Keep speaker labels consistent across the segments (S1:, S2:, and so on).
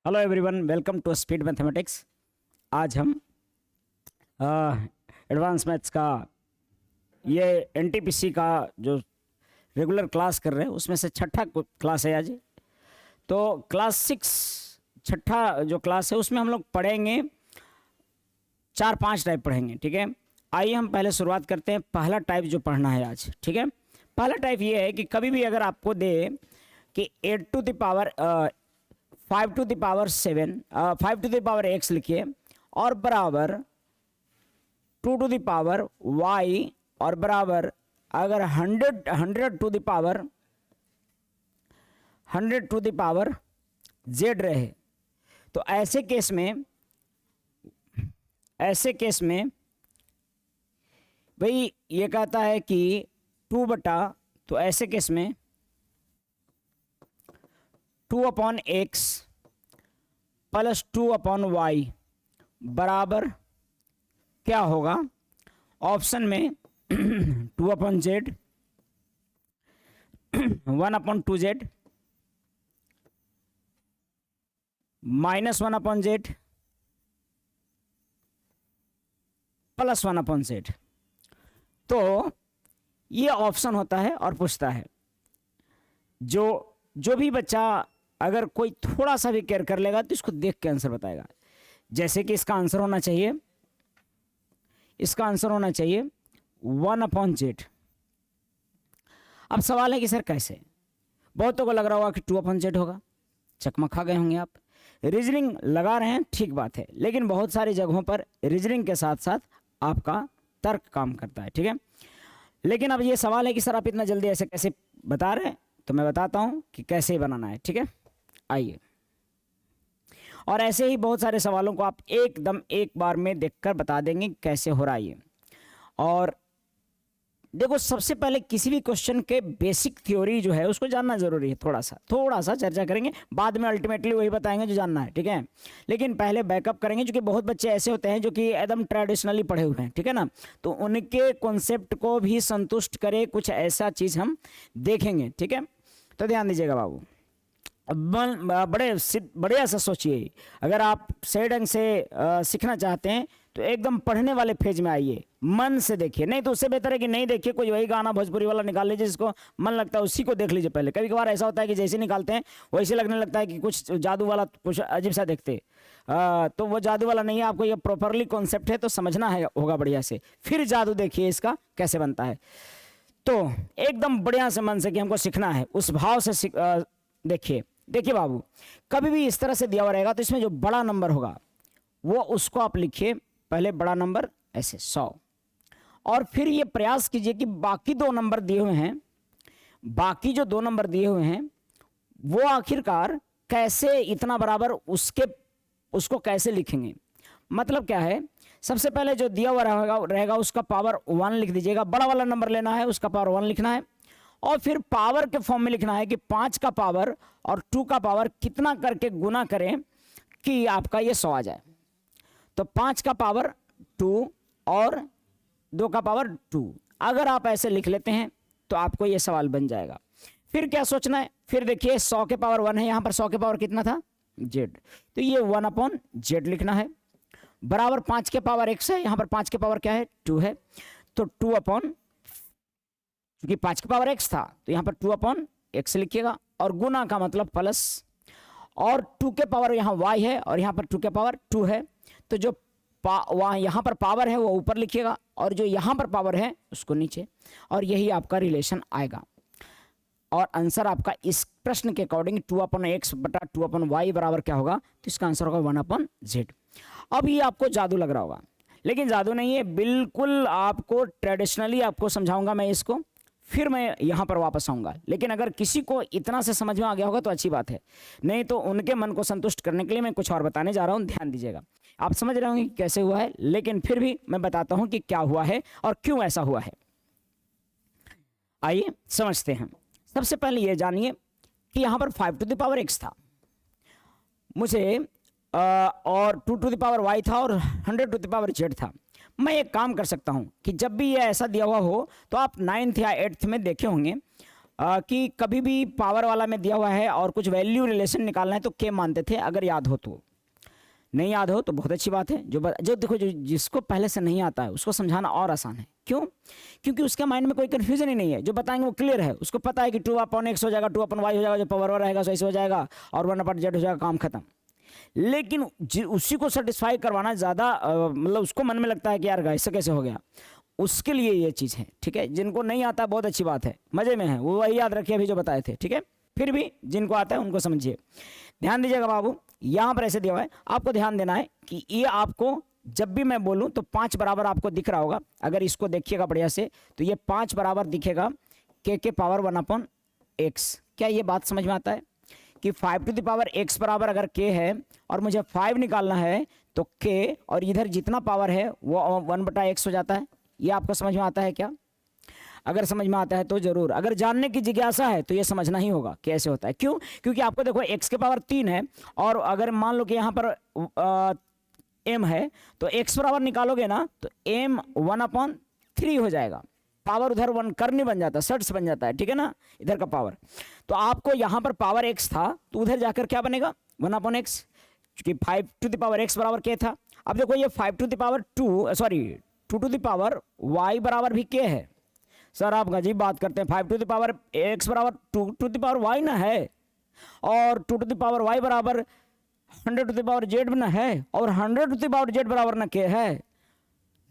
S1: Hello everyone, welcome to speed mathematics. आज हम advance maths का ये एनटीपीसी का जो रेगुलर क्लास कर रहे हैं उसमें से छठा क्लास है आज। तो क्लास 6 छठा जो क्लास है उसमें हम लोग पढ़ेंगे 4-5 टाइप पढ़ेंगे। ठीक है, आइए हम पहले शुरुआत करते हैं। पहला टाइप जो पढ़ना है आज, ठीक है, पहला टाइप ये है कि कभी भी अगर आपको दे कि 8 to the power 5 to the power 7 5 to the power x लिखिए और बराबर 2 टू द पावर y और बराबर अगर 100 to the power 100 to the power z रहे, तो ऐसे केस में भाई ये कहता है कि 2 बटा, तो ऐसे केस में 2/x प्लस 2/y बराबर क्या होगा? ऑप्शन में 2/z 1/2z minus 1/z plus 1/z। तो ये ऑप्शन होता है और पूछता है जो भी बच्चा अगर कोई थोड़ा सा भी केयर कर लेगा तो इसको देख के आंसर बताएगा। जैसे कि इसका आंसर होना चाहिए 1/z। अब सवाल है कि सर कैसे? बहुतों को लग रहा होगा कि 2/z होगा, चकमा खा गए होंगे आप। रीजनिंग लगा रहे हैं, ठीक बात है, लेकिन बहुत सारी जगहों पर रीजनिंग के साथ साथ आपका तर्क काम करता है। ठीक है, लेकिन अब ये सवाल है कि सर आप इतना जल्दी ऐसे कैसे बता रहे हैं, तो मैं बताता हूं कि कैसे बनाना है। ठीक है, आइए। और ऐसे ही बहुत सारे सवालों को आप एकदम एक बार में देखकर बता देंगे कैसे हो रहा है ये। और देखो, सबसे पहले किसी भी क्वेश्चन के बेसिक थ्योरी जो है उसको जानना जरूरी है। थोड़ा सा चर्चा करेंगे, बाद में अल्टीमेटली वही बताएंगे जो जानना है। ठीक है, लेकिन पहले बैकअप करेंगे, क्योंकि बहुत बच्चे ऐसे होते हैं जो कि एकदम ट्रेडिशनली पढ़े हुए हैं। ठीक है ना, तो उनके कॉन्सेप्ट को भी संतुष्ट करे कुछ ऐसा चीज हम देखेंगे। ठीक है, तो ध्यान दीजिएगा बाबू, बढ़िया से सोचिए। अगर आप सही ढंग से सीखना चाहते हैं तो एकदम पढ़ने वाले फेज में आइए, मन से देखिए। नहीं तो उससे बेहतर है कि नहीं देखिए, कोई वही गाना भोजपुरी वाला निकाल लीजिए, जिसको मन लगता है उसी को देख लीजिए पहले। कभी कभार ऐसा होता है कि जैसे निकालते हैं वैसे लगने लगता है कि कुछ जादू वाला, कुछ अजीब सा देखते। तो वो जादू वाला नहीं है, आपको ये प्रॉपरली कॉन्सेप्ट है तो समझना है होगा बढ़िया से, फिर जादू देखिए इसका कैसे बनता है। तो एकदम बढ़िया से मन से कि हमको सीखना है, उस भाव से देखिए बाबू, कभी भी इस तरह से दिया हुआ रहेगा तो इसमें जो बड़ा नंबर होगा वो उसको आप लिखिए पहले, बड़ा नंबर ऐसे 100, और फिर ये प्रयास कीजिए कि बाकी जो 2 नंबर दिए हुए हैं वो आखिरकार कैसे इतना बराबर उसको कैसे लिखेंगे। मतलब क्या है, सबसे पहले जो दिया हुआ रहेगा उसका पावर 1 लिख दीजिएगा। बड़ा वाला नंबर लेना है, उसका पावर 1 लिखना है, और फिर पावर के फॉर्म में लिखना है कि 5 का पावर और 2 का पावर कितना करके गुना करें कि आपका ये 100 आ जाए। तो 5 का पावर 2 और 2 का पावर 2, अगर आप ऐसे लिख लेते हैं तो आपको ये सवाल बन जाएगा। फिर क्या सोचना है, फिर देखिए 100 के पावर 1 है, यहां पर 100 के पावर कितना था? z, तो ये 1/z लिखना है, बराबर 5 के पावर x है, यहां पर 5 के पावर क्या है? 2 है, तो 2 क्योंकि 5 के पावर x था तो यहां पर 2/x लिखिएगा, और गुना का मतलब प्लस, और 2 के पावर यहाँ y है और यहाँ पर 2 के पावर 2 है, तो जो वहाँ यहाँ पर पावर है वो ऊपर लिखिएगा और जो यहाँ पर पावर है उसको नीचे, और यही आपका रिलेशन आएगा। और आंसर आपका इस प्रश्न के अकॉर्डिंग 2/x बटा 2/y बराबर क्या होगा? तो इसका आंसर होगा 1/z। अब ये आपको जादू लग रहा होगा, लेकिन जादू नहीं है, बिल्कुल आपको ट्रेडिशनली आपको समझाऊंगा मैं इसको, फिर मैं यहाँ पर वापस आऊँगा। लेकिन अगर किसी को इतना से समझ में आ गया होगा तो अच्छी बात है, नहीं तो उनके मन को संतुष्ट करने के लिए मैं कुछ और बताने जा रहा हूँ। ध्यान दीजिएगा, आप समझ रहे होंगे कि कैसे हुआ है, लेकिन फिर भी मैं बताता हूँ कि क्या हुआ है और क्यों ऐसा हुआ है। आइए समझते हैं। सबसे पहले ये जानिए कि यहाँ पर 5 टू द पावर x था मुझे, और 2 टू द पावर y था, और 100 टू द पावर z था। मैं एक काम कर सकता हूं कि जब भी ये ऐसा दिया हुआ हो तो आप 9th या 8th में देखे होंगे कि कभी भी पावर वाला में दिया हुआ है और कुछ वैल्यू रिलेशन निकालना है तो के मानते थे, अगर याद हो तो। नहीं याद हो तो बहुत अच्छी बात है। जो देखो, जो जिसको पहले से नहीं आता है उसको समझाना और आसान है। क्यों? क्योंकि उसके माइंड में कोई कन्फ्यूजन ही नहीं है। जो बताएंगे वो क्लियर है, उसको पता है कि 2/x हो जाएगा, 2/y हो जाएगा, जो पावर वाला रहेगा सो ऐसे हो जाएगा, और 1/z हो जाएगा, काम खत्म। लेकिन उसी को सेटिस्फाई करवाना ज़्यादा मतलब उसको मन में लगता है कि यार ऐसे कैसे हो गया, उसके लिए ये चीज़ है। ठीक है, जिनको नहीं आता बहुत अच्छी बात है, मज़े में है, वो वही याद रखिए अभी जो बताए थे। ठीक है, फिर भी जिनको आता है उनको समझिए। ध्यान दीजिएगा बाबू, यहाँ पर ऐसे दिया हुआ है, आपको ध्यान देना है कि ये आपको जब भी मैं बोलूँ तो 5 बराबर आपको दिख रहा होगा। अगर इसको देखिएगा बढ़िया से तो ये 5 बराबर दिखेगा के पावर 1/x। क्या ये बात समझ में आता है कि 5x बराबर अगर k है और मुझे 5 निकालना है तो k और इधर जितना पावर है वो 1/x हो जाता है। ये आपको समझ में आता है क्या? अगर समझ में आता है तो जरूर, अगर जानने की जिज्ञासा है तो ये समझना ही होगा कैसे होता है। क्यों? क्योंकि आपको देखो x के पावर 3 है और अगर मान लो कि यहाँ पर m है तो x बराबर निकालोगे ना तो m 1/3 हो जाएगा। पावर उधर 1 करनी बन जाता है, सर्ट्स बन जाता है। ठीक है ना, इधर का पावर। तो आपको यहाँ पर पावर x था तो उधर जाकर क्या बनेगा 1/x, क्योंकि 5x बराबर k था। अब देखो ये 2y बराबर भी k है। सर आप अजीब बात करते हैं, 5x बराबर 2y ना है, और 2y बराबर 100z ना है, और 100z बराबर ना k है।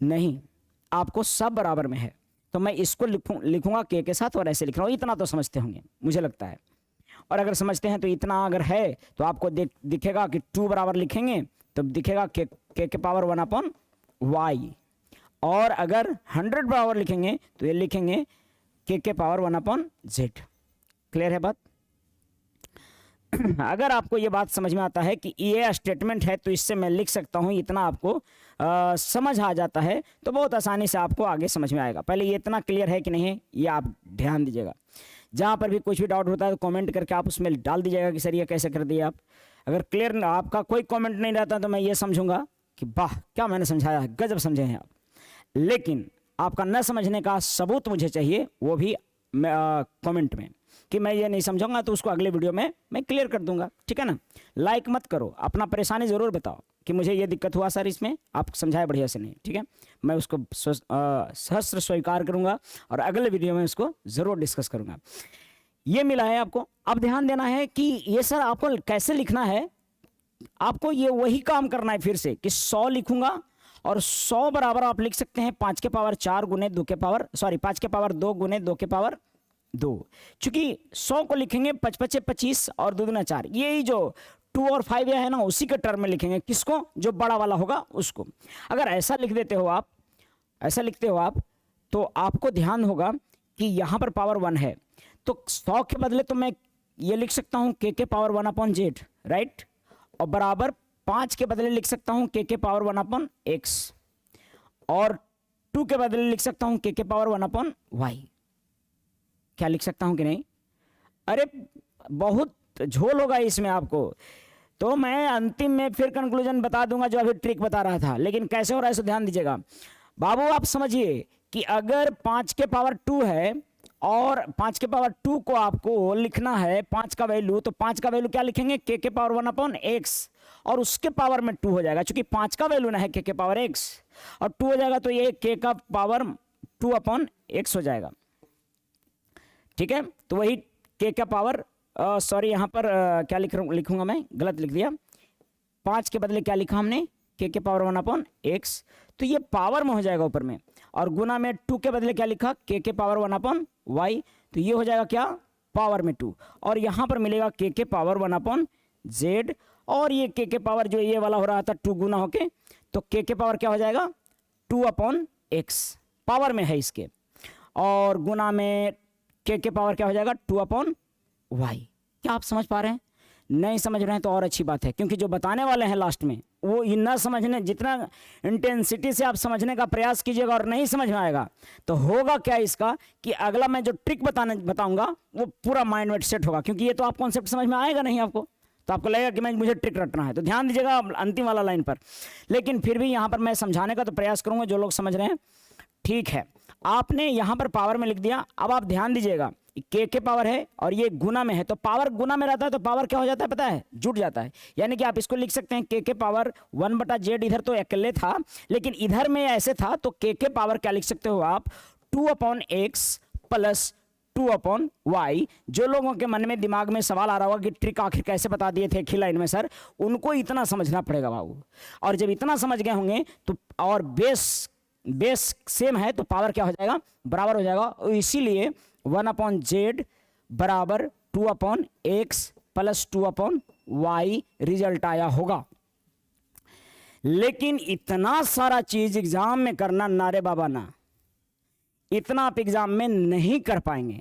S1: नहीं, आपको सब बराबर में है। तो मैं इसको लिखूंगा k के साथ और ऐसे लिख रहा हूँ। इतना तो समझते होंगे मुझे लगता है, और अगर समझते हैं तो इतना अगर है तो आपको दिखेगा कि 2 बराबर लिखेंगे तो दिखेगा k के पावर 1/y, और अगर 100 बराबर लिखेंगे तो ये लिखेंगे k के पावर 1/z। क्लियर है बात? अगर आपको ये बात समझ में आता है कि ये स्टेटमेंट है तो इससे मैं लिख सकता हूँ, इतना आपको समझ आ जाता है तो बहुत आसानी से आपको आगे समझ में आएगा। पहले ये इतना क्लियर है कि नहीं, ये आप ध्यान दीजिएगा। जहाँ पर भी कुछ भी डाउट होता है तो कमेंट करके आप उसमें डाल दीजिएगा कि सर ये कैसे कर दिए आप। अगर क्लियर आपका कोई कमेंट नहीं रहता तो मैं ये समझूंगा कि वाह क्या मैंने समझाया है, गजब समझे हैं आप। लेकिन आपका न समझने का सबूत मुझे चाहिए, वो भी कमेंट में, कि मैं ये नहीं समझूंगा तो उसको अगले वीडियो में मैं क्लियर कर दूंगा। ठीक है ना, लाइक मत करो, अपना परेशानी ज़रूर बताओ कि मुझे ये दिक्कत हुआ सर, इसमें आप समझाए बढ़िया से नहीं। ठीक है, मैं उसको सहस्त्र स्वीकार करूंगा और अगले वीडियो में उसको ज़रूर डिस्कस करूंगा। ये मिला है आपको। अब ध्यान देना है कि ये सर आपको कैसे लिखना है। आपको ये वही काम करना है फिर से कि 100 लिखूंगा और 100 बराबर आप लिख सकते हैं 5 के पावर 4 गुने 2 के पावर 5 के पावर 2 गुने 2 के पावर 2। चूंकि 100 को लिखेंगे 5×5 = 25 और 2 × 4, यही जो 2 और 5 है ना, उसी के टर्म में लिखेंगे। किसको? जो बड़ा वाला होगा उसको। अगर ऐसा लिख देते हो आप, ऐसा लिखते हो आप, तो आपको ध्यान होगा कि यहाँ पर पावर 1 है तो 100 के बदले तो मैं ये लिख सकता हूँ k के पावर 1/z, राइट, और बराबर 5 के बदले लिख सकता हूँ k के पावर 1/x, और 2 के बदले लिख सकता हूँ k के पावर 1/y। क्या लिख सकता हूँ कि नहीं? अरे बहुत झोल होगा इसमें आपको, तो मैं अंतिम में फिर कंक्लूजन बता दूंगा जो अभी ट्रिक बता रहा था। लेकिन कैसे हो रहा है सो ध्यान दीजिएगा बाबू। आप समझिए कि अगर 5 के पावर 2 है और 5 के पावर 2 को आपको लिखना है 5 का वैल्यू, तो 5 का वैल्यू क्या लिखेंगे? k के पावर 1/x, और उसके पावर में 2 हो जाएगा। चूंकि 5 का वैल्यू ना है k के पावर x और 2 हो जाएगा तो ये k का पावर 2/x हो जाएगा। ठीक है, तो वही k का पावर सॉरी यहाँ पर क्या लिखूंगा मैं, गलत लिख दिया। 5 के बदले क्या लिखा हमने? k के पावर 1/x, तो ये पावर में हो जाएगा ऊपर में, और गुना में 2 के बदले क्या लिखा? k के पावर 1/y, तो ये हो जाएगा क्या? पावर में 2, और यहाँ पर मिलेगा k के पावर 1/z, और ये k के पावर जो ये वाला हो रहा था 2 गुना होके, तो k के पावर क्या हो जाएगा? 2/x, पावर में है इसके, और गुना में k के पावर क्या हो जाएगा? 2/y। क्या आप समझ पा रहे हैं? नहीं समझ रहे हैं तो और अच्छी बात है, क्योंकि जो बताने वाले हैं लास्ट में वो ना समझने, जितना इंटेंसिटी से आप समझने का प्रयास कीजिएगा और नहीं समझ में आएगा तो होगा क्या इसका कि अगला मैं जो ट्रिक बताऊंगा वो पूरा माइंड में सेट होगा, क्योंकि ये तो आप कॉन्सेप्ट समझ में आएगा नहीं आपको, तो आपको लगेगा कि मुझे ट्रिक रटना है। तो ध्यान दीजिएगा अंतिम वाला लाइन पर। लेकिन फिर भी यहाँ पर मैं समझाने का तो प्रयास करूँगा जो लोग समझ रहे हैं। ठीक है, आपने यहाँ पर पावर में लिख दिया। अब आप ध्यान दीजिएगा के पावर है और ये गुना में है, तो पावर गुना में रहता है तो पावर क्या हो जाता है पता है, जुड़ जाता है। यानी कि आप इसको लिख सकते हैं के पावर 1/z, इधर तो अकेले था लेकिन इधर में ऐसे था, तो के पावर क्या लिख सकते हो आप, 2/x प्लस 2/y। जो लोगों के मन में दिमाग में सवाल आ रहा होगा कि ट्रिक आखिर कैसे बता दिए थे खिला इनमें सर, उनको इतना समझना पड़ेगा बाबू। और जब इतना समझ गए होंगे तो, और बेस सेम है तो पावर क्या हो जाएगा, बराबर हो जाएगा। इसीलिए 1/z बराबर 2/x प्लस 2/y रिजल्ट आया होगा। लेकिन इतना सारा चीज एग्जाम में करना ना रे बाबा ना, इतना आप एग्जाम में नहीं कर पाएंगे।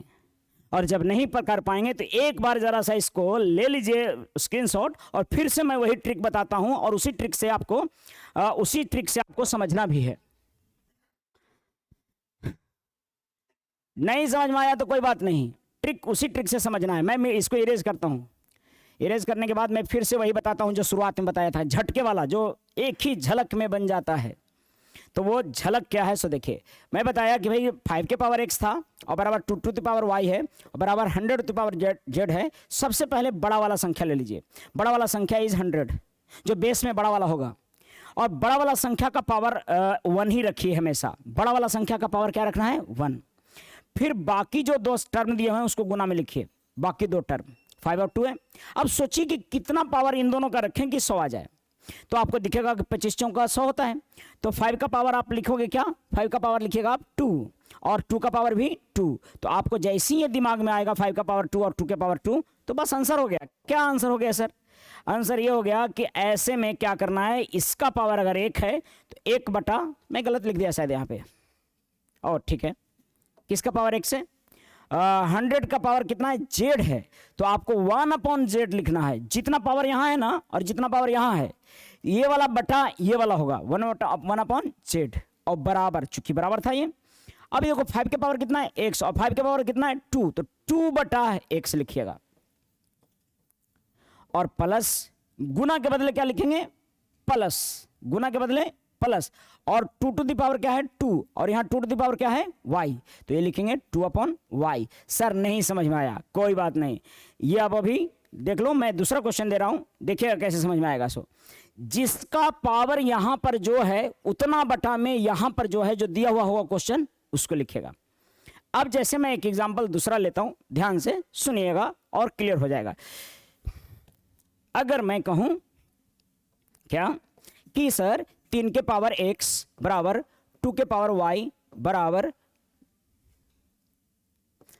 S1: और जब नहीं कर पाएंगे तो एक बार जरा सा इसको ले लीजिए स्क्रीनशॉट, और फिर से मैं वही ट्रिक बताता हूं और उसी ट्रिक से आपको समझना भी है। नहीं समझ में आया तो कोई बात नहीं, ट्रिक उसी ट्रिक से समझना है। मैं इसको इरेज करता हूं, इरेज करने के बाद मैं फिर से वही बताता हूं जो शुरुआत में बताया था, झटके वाला जो एक ही झलक में बन जाता है। तो वो झलक क्या है, सो देखिए मैं बताया कि भाई 5 के पावर x था और बराबर 2 टू द पावर y है और बराबर 100 टू द पावर z है। सबसे पहले बड़ा वाला संख्या ले लीजिए, बड़ा वाला संख्या इज 100 जो बेस में बड़ा वाला होगा, और बड़ा वाला संख्या का पावर 1 ही रखिए हमेशा। बड़ा वाला संख्या का पावर क्या रखना है, 1। फिर बाकी जो 2 टर्म दिए हुए हैं उसको गुना में लिखिए, बाकी 2 टर्म 5 और 2 है। अब सोचिए कि कितना पावर इन दोनों का रखें कि 100 आ जाए, तो आपको दिखेगा कि 25 चौका 100 होता है। तो 5 का पावर आप लिखोगे क्या, 5 का पावर लिखिएगा आप 2 और 2 का पावर भी 2। तो आपको जैसे ही ये दिमाग में आएगा 5 का पावर 2 और 2 के पावर 2, तो बस आंसर हो गया। क्या आंसर हो गया सर, आंसर ये हो गया कि ऐसे में क्या करना है, इसका पावर अगर 1 है तो 1 बटा, मैं गलत लिख दिया शायद यहाँ पे, और ठीक है, किसका पावर 1 से 100 का पावर कितना है, z है, तो आपको 1/z लिखना है। जितना पावर यहाँ है ना और जितना पावर यहाँ है, ये वाला बटा ये वाला होगा 1/z, और बराबर, चूंकि बराबर था ये। अब देखो 5 के पावर कितना है, x, और 5 के पावर कितना है 2, तो 2/x लिखिएगा, और प्लस गुना के बदले क्या लिखेंगे, प्लस, गुना के बदले प्लस, और 2 टू द पावर क्या है 2, और यहाँ 2 टू द पावर क्या है y, तो ये लिखेंगे 2/y। सर नहीं समझ में आया, कोई बात नहीं, ये अब अभी देख लो, मैं दूसरा क्वेश्चन दे रहा हूं, देखिएगा कैसे समझ में आएगा। सो जिसका पावर यहां पर जो है उतना बटा में यहां पर जो है, जो दिया हुआ होगा क्वेश्चन, उसको लिखिएगा। अब जैसे मैं एक एग्जांपल दूसरा लेता हूं, ध्यान से सुनिएगा और क्लियर हो जाएगा। अगर मैं कहूं क्या कि सर 3 के पावर x बराबर 2 के पावर y बराबर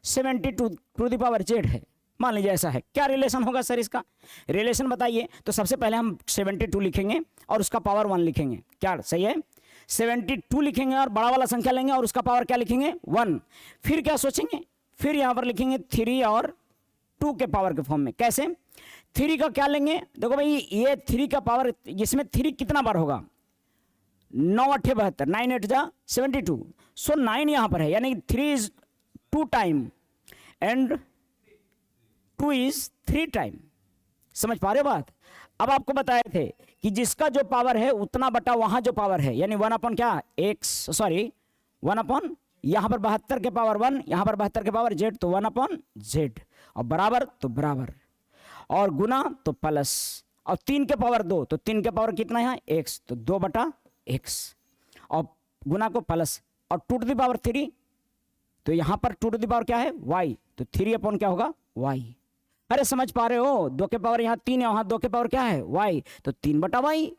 S1: 72 टू द पावर z है, मान लीजिए ऐसा है, क्या रिलेशन होगा सर इसका, रिलेशन बताइए। तो सबसे पहले हम 72 लिखेंगे और उसका पावर 1 लिखेंगे, क्या सही है, 72 लिखेंगे और बड़ा वाला संख्या लेंगे और उसका पावर क्या लिखेंगे 1। फिर क्या सोचेंगे, फिर यहां पर लिखेंगे 3 और 2 के पावर के फॉर्म में। कैसे, 3 का क्या लेंगे, देखो भाई ये 3 का पावर, जिसमें 3 कितना बार होगा, 9 8 72, 9 8 जा 72, सो 9 यहां पर है, यानी 3 is 2 time and 2 is 3 time. समझ पा रहे हो बात। अब आपको बताए थे कि जिसका जो पावर है उतना बटा वहां जो पावर है, यानी 1 क्या x, सॉरी 1 यहां पर 72 के पावर 1, यहां पर 72 के पावर z, तो 1/z, और बराबर तो बराबर, और गुना तो प्लस, और 3 के पावर 2, तो 3 के पावर कितना है x, तो 2/x, और गुना को प्लस, और 2 टू द पावर 3, तो यहां पर 2 टू द पावर क्या है y, तो 3 क्या होगा y। अरे समझ पा रहे हो, 2 के पावर यहाँ 3 है, वहां 2 के पावर क्या है y, तो 3/y,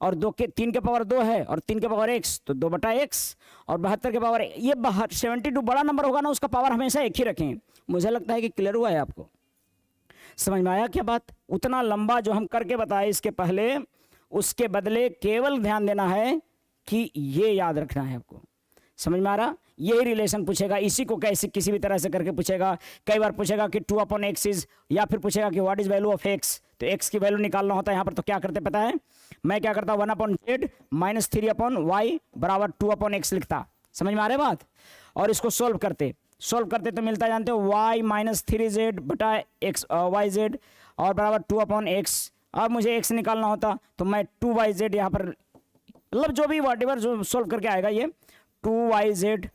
S1: और 3 के पावर 2 है और 3 के पावर x, तो 2/x, और 72 के पावर, ये 72 बड़ा नंबर होगा ना, उसका पावर हमेशा एक ही रखें। मुझे लगता है कि क्लियर हुआ है आपको, समझ में आया क्या बात। उतना लंबा जो हम करके बताए इसके पहले, उसके बदले केवल ध्यान देना है कि ये याद रखना है आपको। समझ में आ रहा, यही रिलेशन पूछेगा, इसी को कैसे किसी भी तरह से करके पूछेगा। कई बार पूछेगा कि 2/x इज, या फिर पूछेगा कि what is value of x, तो x की वैल्यू निकालना होता है यहाँ पर। तो क्या करते पता है, मैं क्या करता 1/z माइनस 3/y बराबर 2/x लिखता। समझ में आ रहा है बात। और इसको सोल्व करते तो मिलता जानते हो y माइनस 3z बटा x yz और बराबर 2/x। अब मुझे x निकालना होता तो मैं 2yz यहाँ पर, मतलब जो भी वॉट एवर जो सोल्व करके आएगा ये 2yz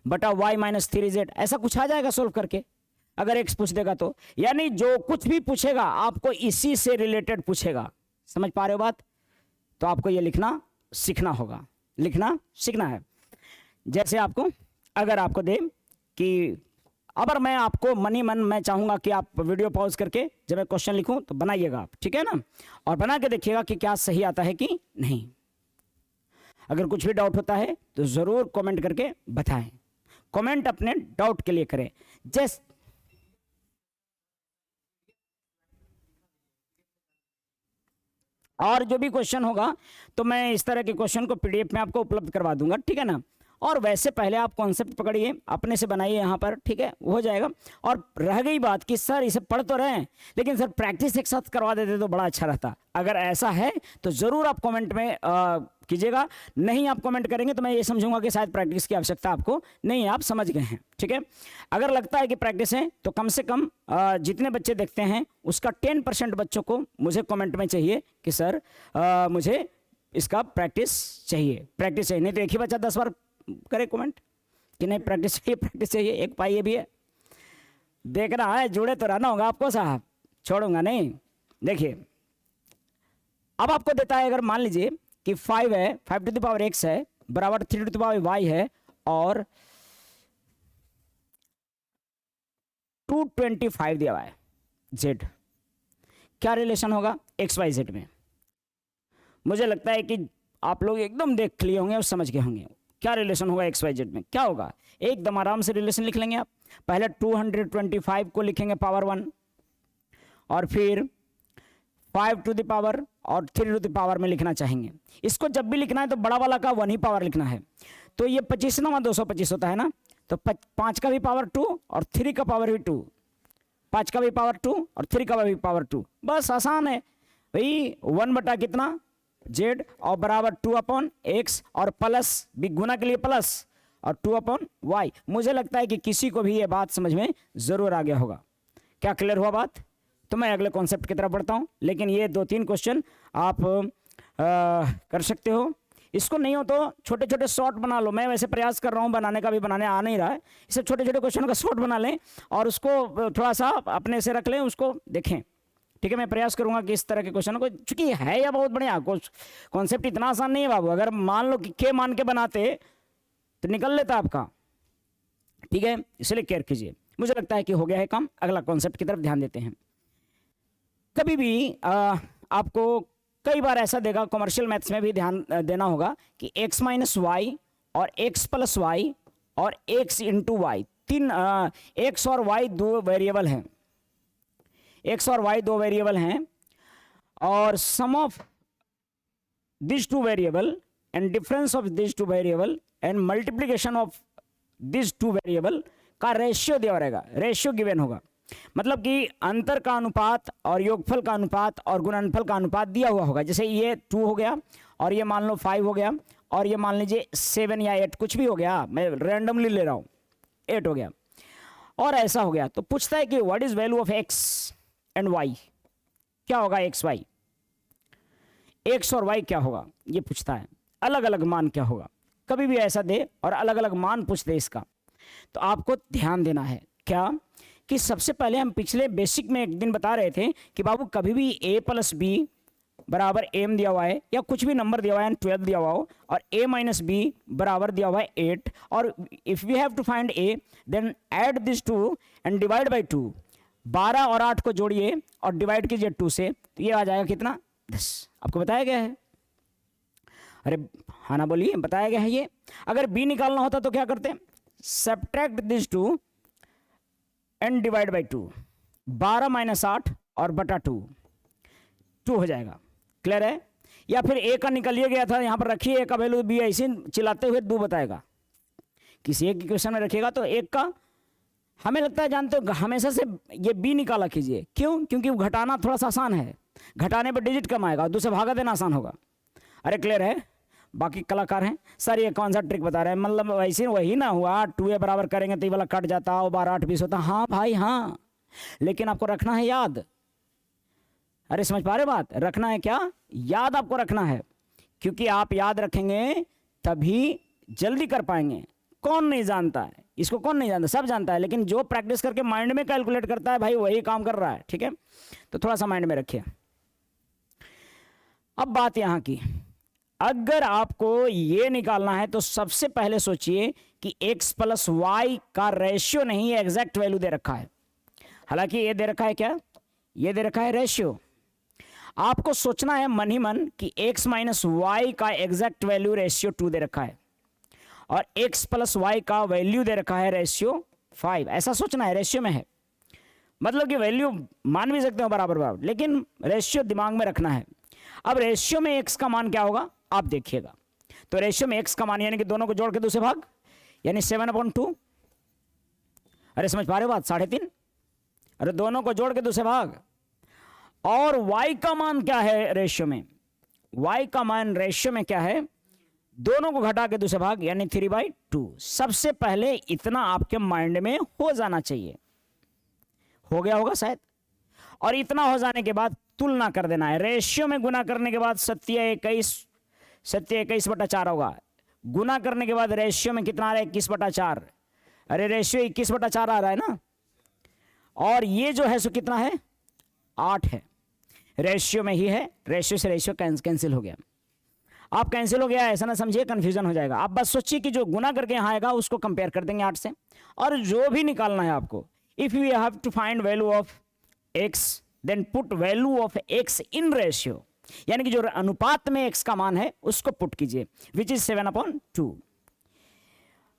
S1: बटा y माइनस 3z, ऐसा कुछ आ जाएगा सोल्व करके अगर x पूछ देगा तो। यानी जो कुछ भी पूछेगा आपको इसी से रिलेटेड पूछेगा। समझ पा रहे हो बात? तो आपको ये लिखना सीखना होगा, लिखना सीखना है। जैसे आपको अगर आपको दे कि अगर मैं आपको मनी मन मैं चाहूंगा कि आप वीडियो पॉज करके जब मैं क्वेश्चन लिखूं तो बनाइएगा आप, ठीक है ना, और बना के देखिएगा कि क्या सही आता है कि नहीं। अगर कुछ भी डाउट होता है तो जरूर कमेंट करके बताएं। कमेंट अपने डाउट के लिए करें। जैसे और जो भी क्वेश्चन होगा तो मैं इस तरह के क्वेश्चन को पीडीएफ में आपको उपलब्ध करवा दूंगा, ठीक है ना। और वैसे पहले आप कॉन्सेप्ट पकड़िए, अपने से बनाइए यहाँ पर, ठीक है, हो जाएगा। और रह गई बात कि सर इसे पढ़ तो रहे हैं लेकिन सर प्रैक्टिस एक साथ करवा देते तो बड़ा अच्छा रहता। अगर ऐसा है तो ज़रूर आप कमेंट में कीजिएगा। नहीं आप कमेंट करेंगे तो मैं ये समझूंगा कि शायद प्रैक्टिस की आवश्यकता आपको नहीं है, आप समझ गए हैं, ठीक है। अगर लगता है कि प्रैक्टिस है तो कम से कम जितने बच्चे देखते हैं उसका 10% बच्चों को मुझे कमेंट में चाहिए कि सर मुझे इसका प्रैक्टिस चाहिए, प्रैक्टिस चाहिए। नहीं तो एक ही बच्चा 10 बार करे कमेंट कि नहीं प्रैक्टिस चाहिए, प्रैक्टिस चाहिए। एक पाई भी है, देखना है, जुड़े तो रहना होगा आपको साहब, छोड़ूंगा नहीं। देखिए अब आपको देता है, अगर मान लीजिए कि 5 है, 5 टू द पावर x है बराबर 3 टू द पावर y है और 225 दिया हुआ है z, क्या रिलेशन होगा एक्स वाई जेड में? मुझे लगता है कि आप लोग एकदम देख लिए होंगे और समझ गए होंगे क्या रिलेशन होगा एक्स वाई जेड में। क्या होगा, एकदम आराम से रिलेशन लिख लेंगे आप। पहले 225 को लिखेंगे पावर 1 और फिर 5 टू द पावर और 3 टू द पावर में लिखना चाहेंगे। इसको जब भी लिखना है तो बड़ा वाला का 1 ही पावर लिखना है। तो ये 25 ना 225 होता है ना, तो 5 का भी पावर 2 और 3 का पावर भी 2, 5 का भी पावर 2 और 3 का भी पावर 2। बस आसान है भाई, 1 बटा कितना z और बराबर 2/x और प्लस भी गुना के लिए प्लस और 2/y। मुझे लगता है कि किसी को भी ये बात समझ में जरूर आ गया होगा। क्या क्लियर हुआ बात? तो मैं अगले कॉन्सेप्ट की तरफ बढ़ता हूं, लेकिन ये 2-3 क्वेश्चन आप कर सकते हो। इसको नहीं हो तो छोटे छोटे शॉर्ट बना लो। मैं वैसे प्रयास कर रहा हूं बनाने का, भी बनाने आ नहीं रहा है। इसे छोटे छोटे क्वेश्चन का शॉर्ट बना लें और उसको थोड़ा सा अपने से रख लें, उसको देखें, ठीक है। मैं प्रयास करूंगा कि इस तरह के क्वेश्चन को, चूंकि है या बहुत बढ़िया कॉन्सेप्ट, इतना आसान नहीं है बाबू। अगर मान लो कि के मान के बनाते तो निकल लेता आपका, ठीक है, इसलिए केयर कीजिए। मुझे लगता है कि हो गया है काम। अगला कॉन्सेप्ट की तरफ ध्यान देते हैं। कभी भी आपको कई बार ऐसा देगा, कॉमर्शियल मैथ्स में भी ध्यान देना होगा कि x माइनस वाई और x प्लस वाई और x इंटू वाई, तीन x और y दो वेरिएबल हैं, x और y दो वेरिएबल हैं और sum of this two variable and difference of this two variable and multiplication of this two variable का रेशियो दिया रहेगा, रेशियो गिवन होगा। मतलब कि अंतर का अनुपात और योगफल का अनुपात और गुणनफल का अनुपात दिया हुआ होगा। जैसे ये 2 हो गया और ये मान लो 5 हो गया और ये मान लीजिए 7 या 8 कुछ भी हो गया, मैं रैंडमली ले रहा हूँ, 8 हो गया और ऐसा हो गया। तो पूछता है कि what is value of x and y, क्या होगा x y, x और y क्या होगा ये पूछता है, अलग अलग मान क्या होगा। कभी भी ऐसा दे और अलग अलग मान पूछ दे इसका, तो आपको ध्यान देना है क्या कि सबसे पहले हम पिछले बेसिक में एक दिन बता रहे थे कि बाबू कभी भी a प्लस बी बराबर m दिया हुआ है या कुछ भी नंबर दिया हुआ है 12 दिया हुआ हो और a माइनस बी बराबर दिया हुआ है 8 और if we have to find a then add this 2 and divide by 2। 12 और 8 को जोड़िए और डिवाइड कीजिए 2 से, तो ये आ जाएगा कितना 10। आपको बताया गया है, अरे हाँ ना बोलिए, बताया गया है ये। अगर b निकालना होता तो क्या करते, subtract this 2 and divide by 2, 12 minus 8 और बटा 2 हो जाएगा। क्लियर है? या फिर a का निकलिए गया था, यहां पर रखिए a का वैल्यू b, ऐसे चिल्लाते हुए 2 बताएगा। किसी एक क्वेश्चन में रखिएगा तो एक का, हमें लगता है जानते हो हमेशा से ये b निकाला कीजिए। क्यों? क्योंकि वो घटाना थोड़ा सा आसान है, घटाने पर डिजिट कम आएगा, दूसरे भागा देना आसान होगा। अरे क्लियर है? बाकी कलाकार हैं सर ये कौन सा ट्रिक बता रहे हैं, मतलब वैसे वही ना हुआ 2a बराबर करेंगे तो ये वाला कट जाता और 12 8 20 होता। हाँ भाई हाँ, लेकिन आपको रखना है याद। अरे समझ पा रहे बात? रखना है क्या? याद आपको रखना है, क्योंकि आप याद रखेंगे तभी जल्दी कर पाएंगे। कौन नहीं जानता है इसको? कौन नहीं जानता? सब जानता है, लेकिन जो प्रैक्टिस करके माइंड में कैलकुलेट करता है भाई वही काम कर रहा है। ठीक है, तो थोड़ा सा माइंड में रखिए। अब बात यहां की, अगर आपको ये निकालना है तो सबसे पहले सोचिए कि x प्लस वाई का रेशियो नहीं है, एग्जैक्ट वैल्यू दे रखा है। हालांकि ये दे रखा है क्या? ये दे रखा है रेशियो। आपको सोचना है मन ही मन कि x माइनस वाई का एग्जैक्ट वैल्यू रेशियो 2 दे रखा है और x प्लस वाई का वैल्यू दे रखा है रेशियो 5। ऐसा सोचना है, रेशियो में है, मतलब कि वैल्यू मान भी सकते हो बराबर बराबर, लेकिन रेशियो दिमाग में रखना है। अब रेशियो में x का मान क्या होगा आप देखिएगा। तो रेशियो में x का मान यानी कि दोनों को जोड़ के दूसरे भाग, यानी 7/2। अरे समझ पा रहे हो बात? 3.5। अरे दोनों को जोड़ के दूसरे भाग। और y का मान क्या है रेशियो में? y का मान रेशियो में क्या है? दोनों को घटा के दूसरे भाग, यानी 3/2। सबसे पहले इतना आपके माइंड में हो जाना चाहिए, हो गया होगा शायद। और इतना हो जाने के बाद तुलना कर देना है। रेशियो में गुना करने के बाद 21/4 होगा। गुना करने के बाद रेशियो में कितना आ रहा है? 21/4। अरे रेशियो 21/4 आ रहा है ना। और ये जो है सो कितना है? 8 है। रेशियो में ही है, रेशियो से रेशियो कैंसिल हो गया। आप कैंसिल हो गया ऐसा ना समझिए, कंफ्यूजन हो जाएगा। आप बस सोचिए कि जो गुना करके यहाँ आएगा उसको कंपेयर कर देंगे 8 से, और जो भी निकालना है आपको, if you have to find value of x then put value of x in ratio, यानी कि जो अनुपात में x का मान है उसको पुट कीजिए, विच इज 7/2।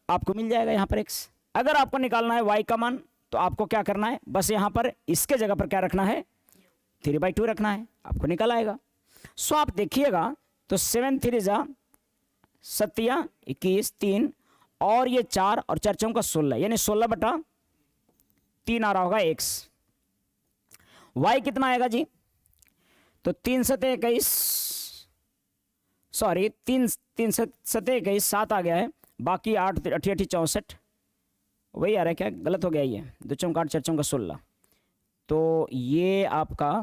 S1: आपको मिल जाएगा यहाँ पर x। अगर आपको निकालना है y का मान तो आपको क्या करना है? बस यहाँ पर इसके जगह पर क्या रखना है? 3/2 रखना है, आपको निकल आएगा। सो आप देखिएगा तो 7 3 जा 7 21 3 और ये 4 और 4 चौका 16, यानी 16/3 आ रहा होगा x। y कितना आएगा जी? तो 3 7 21, सॉरी 3 3 7 21 7 आ गया है, बाकी 8 8 64 वही आ रहा है क्या? गलत हो गया ये, 2 चौका 8 4 चौका 16। तो ये आपका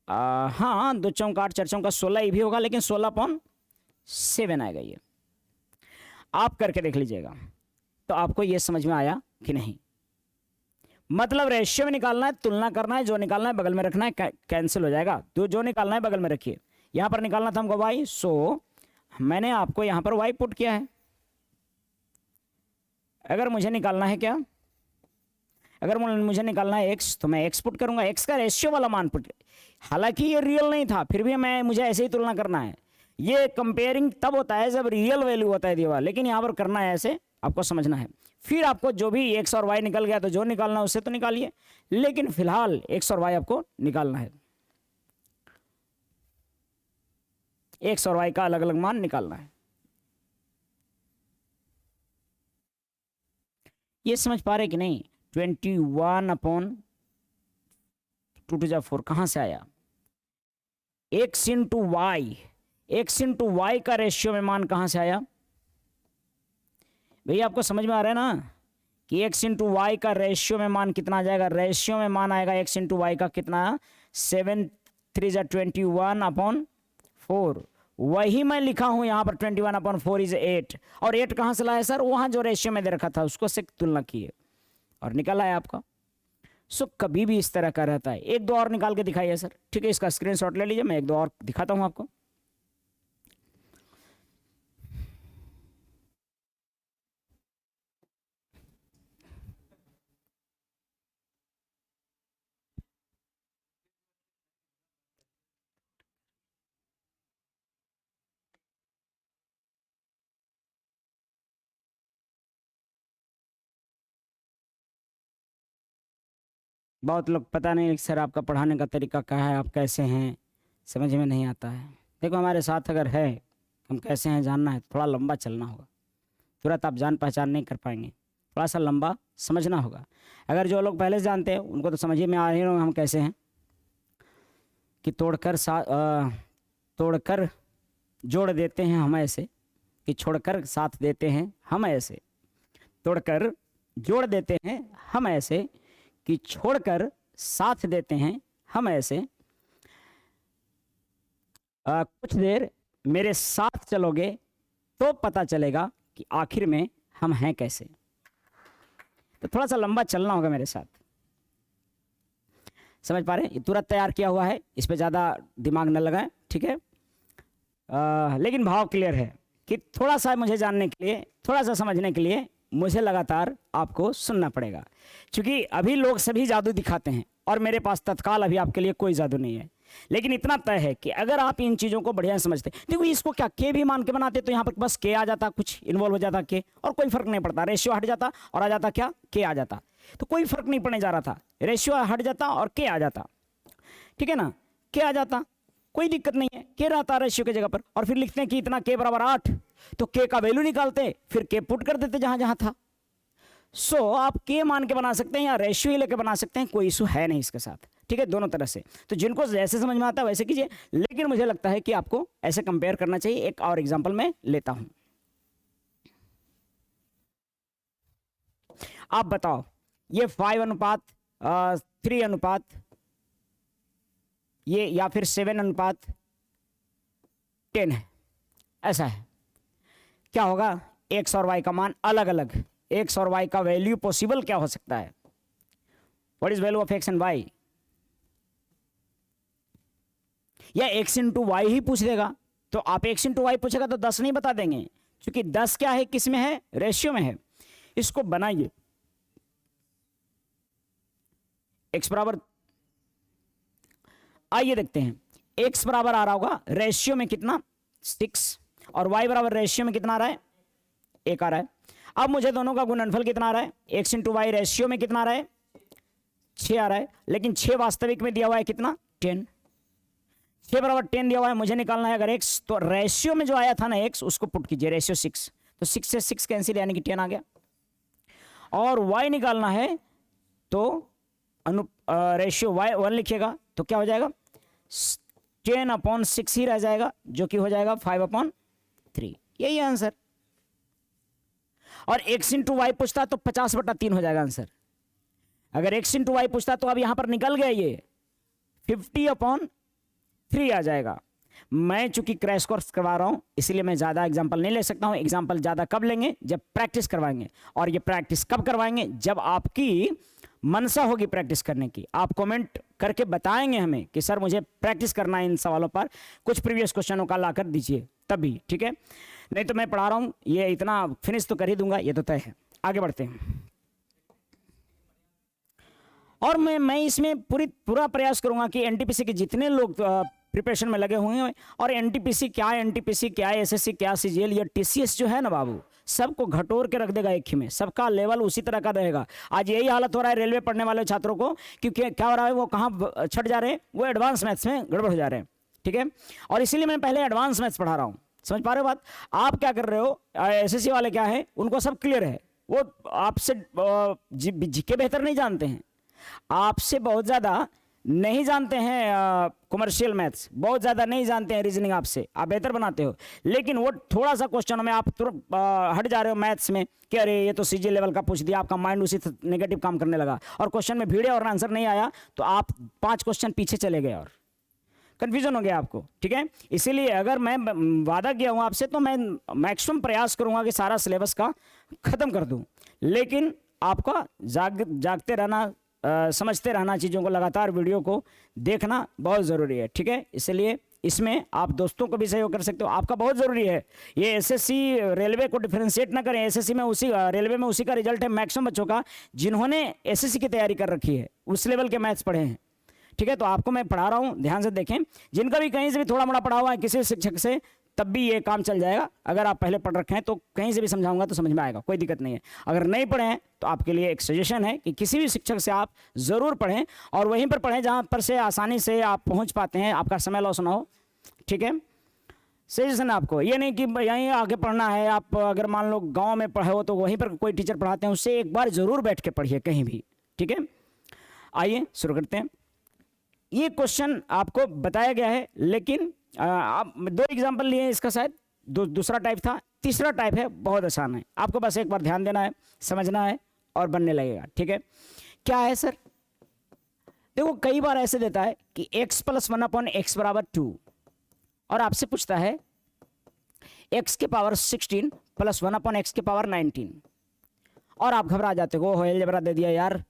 S1: हाँ 2 चौका 8 4 चौका 16 ही भी होगा, लेकिन 16/7 आएगा ये। आप करके देख लीजिएगा तो आपको ये समझ में आया कि नहीं। मतलब रेशियो में निकालना है, तुलना करना है, जो निकालना है बगल में रखना है, कैंसिल हो जाएगा। तो जो निकालना है बगल में रखिए। यहां पर निकालना था हमको y, सो मैंने आपको यहां पर y पुट किया है। अगर मुझे निकालना है क्या? अगर मुझे निकालना है x तो मैं x पुट करूंगा, x का रेशियो वाला मान पुट। हालांकि ये रियल नहीं था, फिर भी मुझे ऐसे ही तुलना करना है। ये कंपेयरिंग तब होता है जब रियल वैल्यू होता है दिया, लेकिन यहां पर करना है ऐसे, आपको समझना है। फिर आपको जो भी x और y निकल गया तो जो निकालना है उससे तो निकालिए, लेकिन फिलहाल x और y आपको निकालना है। x और y का अलग अलग मान निकालना है। ये समझ पा रहे कि नहीं? 21/2 कहां से आया? x into y, x into y का रेशियो में मान कहां से आया भैया? आपको समझ में आ रहा है ना कि x इंटू वाई का रेशियो में मान कितना आ जाएगा? रेशियो में मान आएगा x इंटू वाई का कितना? 7 3 जा 21/4। वही मैं लिखा हूं यहां पर 21/4 इज 8। और 8 कहां से लाया सर? वहां जो रेशियो में दे रखा था उसको से तुलना किए और निकल आया आपका। सो कभी भी इस तरह का रहता है। एक दो और निकाल के दिखाइए सर। ठीक है, इसका स्क्रीनशॉट ले लीजिए, मैं एक दो और दिखाता हूं आपको। बहुत लोग पता नहीं सर आपका पढ़ाने का तरीका क्या है, आप कैसे हैं, समझ में नहीं आता है। देखो हमारे साथ अगर है, हम कैसे हैं जानना है, थोड़ा लंबा चलना होगा। तुरंत आप जान पहचान नहीं कर पाएंगे, थोड़ा सा लंबा समझना होगा। अगर जो लोग पहले से जानते हैं उनको तो समझ में आ रही हो हम कैसे हैं कि तोड़कर जोड़ देते हैं हम ऐसे, कि छोड़कर साथ देते हैं हम ऐसे। तोड़कर जोड़ देते हैं हम ऐसे, कि छोड़कर साथ देते हैं हम ऐसे। कुछ देर मेरे साथ चलोगे तो पता चलेगा कि आखिर में हम हैं कैसे। तो थोड़ा सा लंबा चलना होगा मेरे साथ, समझ पा रहे हैं? ये तुरंत तैयार किया हुआ है, इस पर ज़्यादा दिमाग न लगाएं, ठीक है? लेकिन भाव क्लियर है कि थोड़ा सा मुझे जानने के लिए, थोड़ा सा समझने के लिए मुझे लगातार आपको सुनना पड़ेगा, क्योंकि अभी लोग सभी जादू दिखाते हैं और मेरे पास तत्काल अभी आपके लिए कोई जादू नहीं है। लेकिन इतना तय है कि अगर आप इन चीज़ों को बढ़िया समझते, देखो इसको क्या के भी मान के बनाते तो यहाँ पर बस के आ जाता, कुछ इन्वॉल्व हो जाता के, और कोई फर्क नहीं पड़ता, रेशियो हट जाता और आ जाता क्या, के आ जाता, तो कोई फर्क नहीं पड़ने जा रहा था, रेशियो हट जाता और के आ जाता, ठीक है ना? के आ जाता, कोई दिक्कत नहीं है, के रहता रेशियो की जगह पर, और फिर लिखते हैं कि इतना के बराबर 8, तो के का वैल्यू निकालते, फिर के पुट कर देते जहां जहां था। सो आप के मान के बना सकते हैं या रेशियो ही लेके बना सकते हैं, कोई इशू है नहीं इसके साथ, ठीक है? दोनों तरह से, तो जिनको जैसे समझ में आता है वैसे कीजिए, लेकिन मुझे लगता है कि आपको ऐसे कंपेयर करना चाहिए। एक और एग्जांपल मैं लेता हूं, आप बताओ ये 5:3 अनुपात ये, या फिर 7:10 है, ऐसा है, क्या होगा? एक्स और वाई का मान अलग अलग, एक्स और वाई का वैल्यू पॉसिबल क्या हो सकता है? What is value of x and y? या एक्स इंटू वाई ही पूछ देगा, तो आप एक्स इंटू वाई पूछेगा तो 10 नहीं बता देंगे, क्योंकि 10 क्या है, किस में है, रेशियो में है। इसको बनाइए, एक्स बराबर, आइए देखते हैं, एक्स बराबर आ रहा होगा रेशियो में कितना, 6, और वाई बराबर रेशियो में कितना आ रहा है, 1 आ रहा है। अब मुझे दोनों का गुणनफल कितना आ रहा है, एक्स इंटू वाई रेशियो में कितना आ रहा है, 6 आ रहा है, लेकिन 6 वास्तविक में दिया हुआ है कितना, 10, 6 बराबर 10 दिया हुआ है, मुझे निकालना है अगर एक्स, तो रेशियो में जो आया था ना एक्स, उसको पुट कीजिए, रेशियो 6, तो 6 से 6 कैंसिल, यानी कि 10 आ गया। और वाई निकालना है तो रेशियो वाई 1 लिखिएगा, तो क्या हो जाएगा, 10/6 ही रह जाएगा, जो कि हो जाएगा 5/3, यही है आंसर। और एक्स इंटू वाई पूछता तो 50/3 हो जाएगा आंसर। अगर एक्स इंटू वाई पूछता तो अब यहां पर निकल गया, ये 50/3 आ जाएगा। मैं चूंकि क्रैश कोर्स करवा रहा हूं, इसलिए मैं ज़्यादा एग्जाम्पल नहीं ले सकता हूं। एग्जाम्पल ज़्यादा कब लेंगे, जब प्रैक्टिस करवाएंगे, और ये प्रैक्टिस कब करवाएंगे, जब आपकी मनसा होगी प्रैक्टिस करने की। आप कमेंट करके बताएंगे हमें कि सर मुझे प्रैक्टिस करना है इन सवालों पर, कुछ प्रीवियस क्वेश्चनों का लाकर दीजिए, तभी, ठीक है? नहीं तो मैं पढ़ा रहा हूं, ये इतना फिनिश तो कर ही दूंगा, ये तो तय है। आगे बढ़ते हैं, और मैं इसमें पूरा प्रयास करूंगा कि एनटीपीसी के जितने लोग प्रिपरेशन में लगे हुए हैं, और एनटीपीसी क्या है, एनटीपीसी क्या है, एसएससी क्या, सीजीएल या टीसीएस जो है ना बाबू, सबको घटोर के रख देगा एक ही में, सबका लेवल उसी तरह का रहेगा। आज यही हालत हो रहा है रेलवे पढ़ने वाले छात्रों को, क्योंकि क्या हो रहा है, वो कहाँ छट जा रहे हैं, वो एडवांस मैथ्स में गड़बड़ हो जा रहे हैं, ठीक है? और इसीलिए मैं पहले एडवांस मैथ्स पढ़ा रहा हूँ, समझ पा रहे हो बात? आप क्या कर रहे हो, एसएससी वाले क्या है, उनको सब क्लियर है, वो आपसे जीके बेहतर नहीं जानते हैं, आपसे बहुत ज़्यादा नहीं जानते हैं कमर्शियल मैथ्स, बहुत ज़्यादा नहीं जानते हैं रीजनिंग, आपसे आप बेहतर बनाते हो, लेकिन वो थोड़ा सा क्वेश्चनों में आप तुरंत हट जा रहे हो मैथ्स में कि अरे ये तो सीजी लेवल का पूछ दिया, आपका माइंड उसी नेगेटिव काम करने लगा, और क्वेश्चन में भीड़े और आंसर नहीं आया, तो आप 5 क्वेश्चन पीछे चले गए और कन्फ्यूजन हो गया आपको, ठीक है? इसीलिए अगर मैं वादा किया हूँ आपसे, तो मैं मैक्सिमम प्रयास करूँगा कि सारा सिलेबस का ख़त्म कर दूँ, लेकिन आपका जागते रहना, समझते रहना चीज़ों को, लगातार वीडियो को देखना बहुत ज़रूरी है, ठीक है? इसलिए इसमें आप दोस्तों को भी सहयोग कर सकते हो, आपका बहुत ज़रूरी है। ये एसएससी रेलवे को डिफरेंशिएट ना करें, एसएससी में उसी रेलवे में उसी का रिजल्ट है मैक्सिमम बच्चों का जिन्होंने एसएससी की तैयारी कर रखी है, उस लेवल के मैथ्स पढ़े हैं, ठीक है? तो आपको मैं पढ़ा रहा हूँ, ध्यान से देखें, जिनका भी कहीं से भी थोड़ा मोड़ा पढ़ा हुआ है किसी शिक्षक से, तब भी ये काम चल जाएगा। अगर आप पहले पढ़ रखे हैं तो कहीं से भी समझाऊंगा तो समझ में आएगा, कोई दिक्कत नहीं है। अगर नहीं पढ़े हैं तो आपके लिए एक सजेशन है कि किसी भी शिक्षक से आप ज़रूर पढ़ें, और वहीं पर पढ़ें जहाँ पर से आसानी से आप पहुँच पाते हैं, आपका समय लॉस ना हो, ठीक है? सजेशन है आपको, ये नहीं कि यहीं आगे पढ़ना है। आप अगर मान लो गाँव में पढ़े हो तो वहीं पर कोई टीचर पढ़ाते हैं, उससे एक बार ज़रूर बैठ के पढ़िए कहीं भी, ठीक है? आइए शुरू करते हैं। ये क्वेश्चन आपको बताया गया है, लेकिन आप 2 एग्जाम्पल लिए इसका, शायद दूसरा टाइप था, तीसरा टाइप है, बहुत आसान है, आपको बस एक बार ध्यान देना है, समझना है और बनने लगेगा, ठीक है? क्या है सर? देखो कई बार ऐसे देता है कि x + 1/x = 2, और आपसे पूछता है एक्स के पावर 16 प्लस 1 अपॉन एक्स के पावर 19। और आप घबरा जाते हो, हो अलजेब्रा दे दिया यार।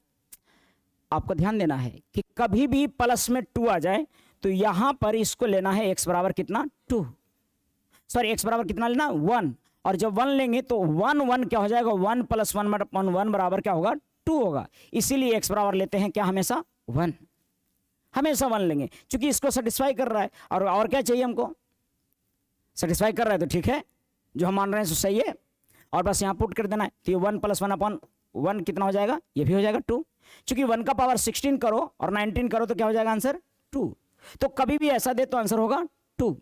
S1: आपको ध्यान देना है कि कभी भी प्लस में 2 आ जाए तो यहां पर इसको लेना है x बराबर कितना 2, सॉरी x बराबर कितना लेना 1, और जब 1 लेंगे तो 1 1 क्या हो जाएगा 1 प्लस 1 अपॉन 1 बराबर क्या होगा 2 होगा। इसीलिए x बराबर लेते हैं क्या हमेशा 1, हमेशा 1 लेंगे क्योंकि इसको सेटिस्फाई कर रहा है। और क्या चाहिए हमको, सेटिस्फाई कर रहा है तो ठीक है, जो हम मान रहे हैं सो सही है, और बस यहाँ पुट कर देना है। तो ये 1 प्लस 1 अपॉन 1 कितना हो जाएगा, ये भी हो जाएगा 2, क्योंकि 1 का पावर 16 करो और 19 करो तो क्या हो जाएगा आंसर 2। तो कभी भी ऐसा दे तो आंसर होगा 2।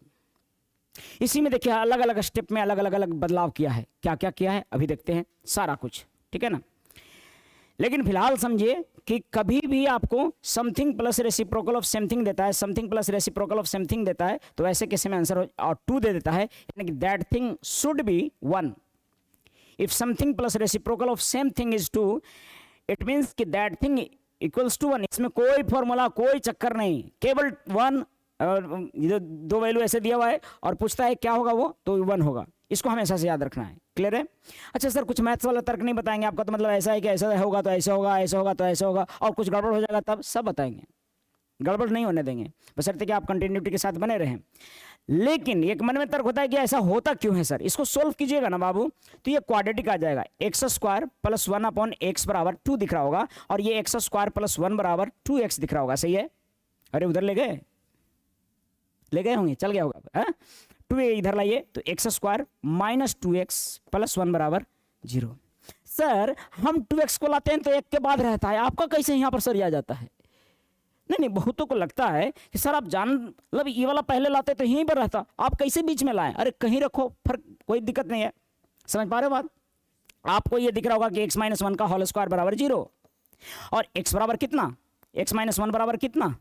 S1: इसी में देखिए अलग अलग स्टेप में अलग अलग बदलाव किया है, क्या क्या किया है अभी देखते हैं सारा कुछ, ठीक है ना। लेकिन फिलहाल समझिए कि कभी भी आपको something plus reciprocal of something देता है, something plus reciprocal of something देता है, तो ऐसे केस में आंसर और 2 दे देता है, यानी कि that thing should B 1। If something plus reciprocal of same thing is 2, it means कि दैट थिंग इक्वल्स टू 1। इसमें कोई फॉर्मूला कोई चक्कर नहीं, केवल 1, दो वैल्यू ऐसे दिया हुआ है और पूछता है क्या होगा वो, तो 1 होगा। इसको हमेशा से याद रखना है, क्लियर है। अच्छा सर कुछ मैथ्स वाला तर्क नहीं बताएंगे आपका, तो मतलब ऐसा है कि ऐसा होगा तो ऐसा होगा, ऐसा होगा तो ऐसा होगा, और कुछ गड़बड़ हो जाएगा तब सब बताएंगे, गड़बड़ नहीं होने देंगे, बशर्ते कि आप कंटिन्यूटी के साथ बने रहें। लेकिन एक मन में तर्क होता है कि ऐसा होता क्यों है सर, इसको सोल्व कीजिएगा ना बाबू तो ये क्वाड्रेटिक आ जाएगा। X square plus 1 upon x बराबर 2 दिख रहा होगा, और ये एक्स स्क्वायर प्लस 1 बराबर 2x दिख रहा होगा, सही है। अरे उधर ले गए होंगे, चल गया होगा, 2 इधर लाइए, तो x square minus 2x plus 1 बराबर 0। सर हम 2x को लाते हैं तो 1 के बाद रहता है, आपका कैसे यहाँ पर सर आ जाता है। नहीं, बहुतों को लगता है कि सर आप मतलब ये वाला पहले लाते तो यहीं पर रहता, आप कैसे बीच में लाएं। अरे कहीं रखो, फर्क कोई दिक्कत नहीं है, समझ पा रहे हो बात। आपको ये दिख रहा होगा कि x माइनस 1 का होल स्क्वायर बराबर 0, और x बराबर कितना, x माइनस 1 बराबर कितना,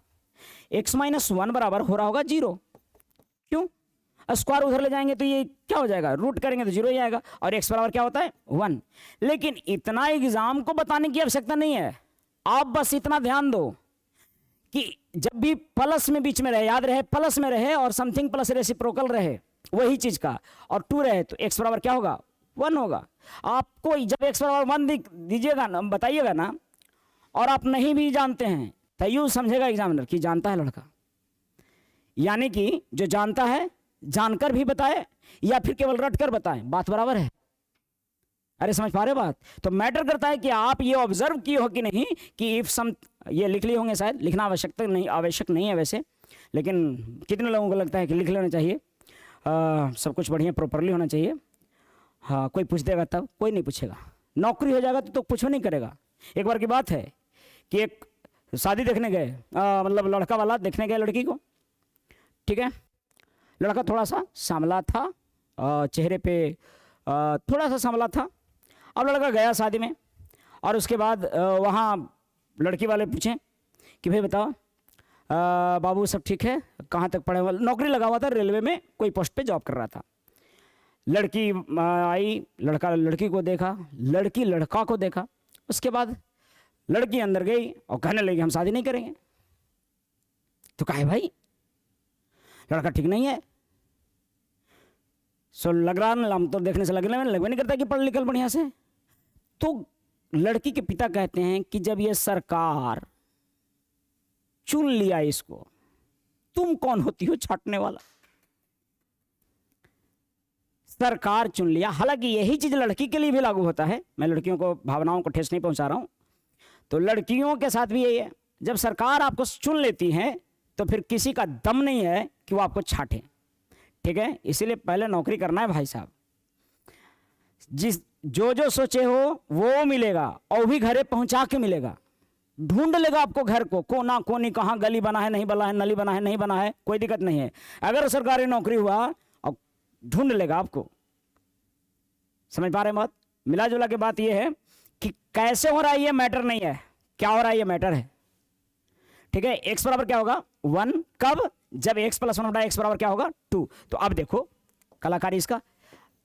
S1: x माइनस 1 बराबर हो रहा होगा 0। क्यों, स्क्वायर उधर ले जाएंगे तो ये क्या हो जाएगा, रूट करेंगे तो 0 ही आएगा, और x बराबर क्या होता है 1। लेकिन इतना एग्जाम को बताने की आवश्यकता नहीं है, आप बस इतना ध्यान दो कि जब भी प्लस में बीच में रहे, याद रहे प्लस में रहे, और समथिंग प्लस रेसिप्रोकल रहे वही चीज का, और 2 रहे तो x बराबर क्या होगा 1 होगा। आपको जब x बराबर 1 दीजिएगा ना, बताइएगा ना, और आप नहीं भी जानते हैं तो यूं समझेगा एग्जामिनर कि जानता है लड़का, यानी कि जो जानता है जानकर भी बताए या फिर केवल रट कर बताए, बात बराबर है। अरे समझ पा रहे बात। तो मैटर करता है कि आप ये ऑब्जर्व किए हो कि नहीं कि इफ सम, ये लिख लिए होंगे शायद, लिखना आवश्यक नहीं है वैसे, लेकिन कितने लोगों को लगता है कि लिख लेना चाहिए, सब कुछ बढ़िया प्रॉपरली होना चाहिए। हाँ कोई पूछ देगा तब, कोई नहीं पूछेगा, नौकरी हो जाएगा तो पूछो नहीं करेगा। एक बार की बात है कि एक शादी देखने गए, मतलब लड़का वाला देखने गए लड़की को, ठीक है। लड़का थोड़ा सा सांवला था, चेहरे पे थोड़ा सा सांवला था। अब लड़का गया शादी में, और उसके बाद वहाँ लड़की वाले पूछें कि भाई बताओ बाबू सब ठीक है, कहाँ तक पढ़े हुआ, नौकरी लगा हुआ था रेलवे में, कोई पोस्ट पे जॉब कर रहा था। लड़की आई, लड़का लड़की को देखा, लड़की लड़का को देखा, उसके बाद लड़की अंदर गई और कहने लगी हम शादी नहीं करेंगे। तो कहा भाई लड़का ठीक नहीं है, सो लग रहा ना, हम तो देखने से लगने नहीं करता कि पढ़ लिखल बढ़िया से। तो लड़की के पिता कहते हैं कि जब ये सरकार चुन लिया इसको, तुम कौन होती हो छाटने वाला, सरकार चुन लिया। हालांकि यही चीज लड़की के लिए भी लागू होता है, मैं लड़कियों को भावनाओं को ठेस नहीं पहुंचा रहा हूं, तो लड़कियों के साथ भी यही है, जब सरकार आपको चुन लेती है तो फिर किसी का दम नहीं है कि वो आपको छाटे, ठीक है। इसीलिए पहले नौकरी करना है भाई साहब, जो सोचे हो वो मिलेगा, और भी घरे पहुंचा के मिलेगा, ढूंढ लेगा आपको घर को, कोना कोनी, कहाँ गली बना है नहीं बना है, नली बना है नहीं बना है, कोई दिक्कत नहीं है। अगर सरकारी नौकरी हुआ और ढूंढ लेगा आपको, समझ पा रहे मत। मिला जुला के बात ये है कि कैसे हो रहा है ये मैटर नहीं है, क्या हो रहा है ये मैटर है, ठीक है। x बराबर क्या होगा 1, कब, जब x प्लस 1 बटा x बराबर क्या होगा 2। तो अब देखो कलाकारी इसका,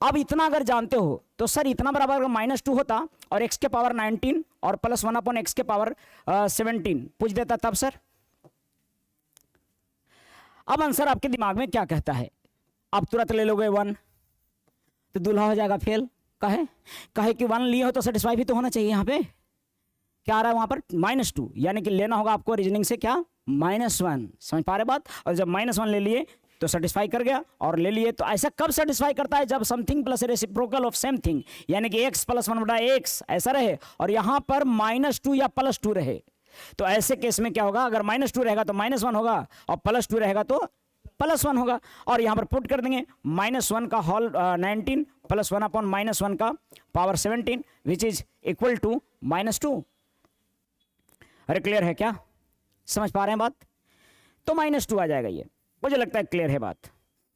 S1: अब इतना अगर जानते हो तो सर इतना बराबर अगर -2 होता और x के पावर 19 और प्लस 1 अपॉन x के पावर 17 पूछ देता तब सर। अब आंसर आपके दिमाग में क्या कहता है, आप तुरंत ले लोगे 1, तो दूल्हा हो जाएगा फेल। कहे कहे कि 1 लिए हो तो सेटिस्फाई भी तो होना चाहिए। यहाँ पे क्या आ रहा है वहां पर -2, यानी कि लेना होगा आपको रीजनिंग से क्या -1। समझ पा रहे बात? और जब -1 ले लिए तो सेटिस्फाई कर गया, और ले लिए तो ऐसा कब सेटिस्फाई करता है? जब something plus reciprocal of same thing, यानी कि x + 1/x ऐसा रहे और यहां पर -2 या +2 रहे। तो ऐसे केस में क्या होगा? अगर -2 रहेगा तो -1 होगा और +2 रहेगा तो +1 होगा। और यहां पर पुट कर देंगे -1 का होल 19 + 1/-1 का power 17 which is equal to -2। अरे क्लियर है क्या? समझ पा रहे हैं बात? तो -2 आ जाएगा। ये मुझे लगता है क्लियर है बात।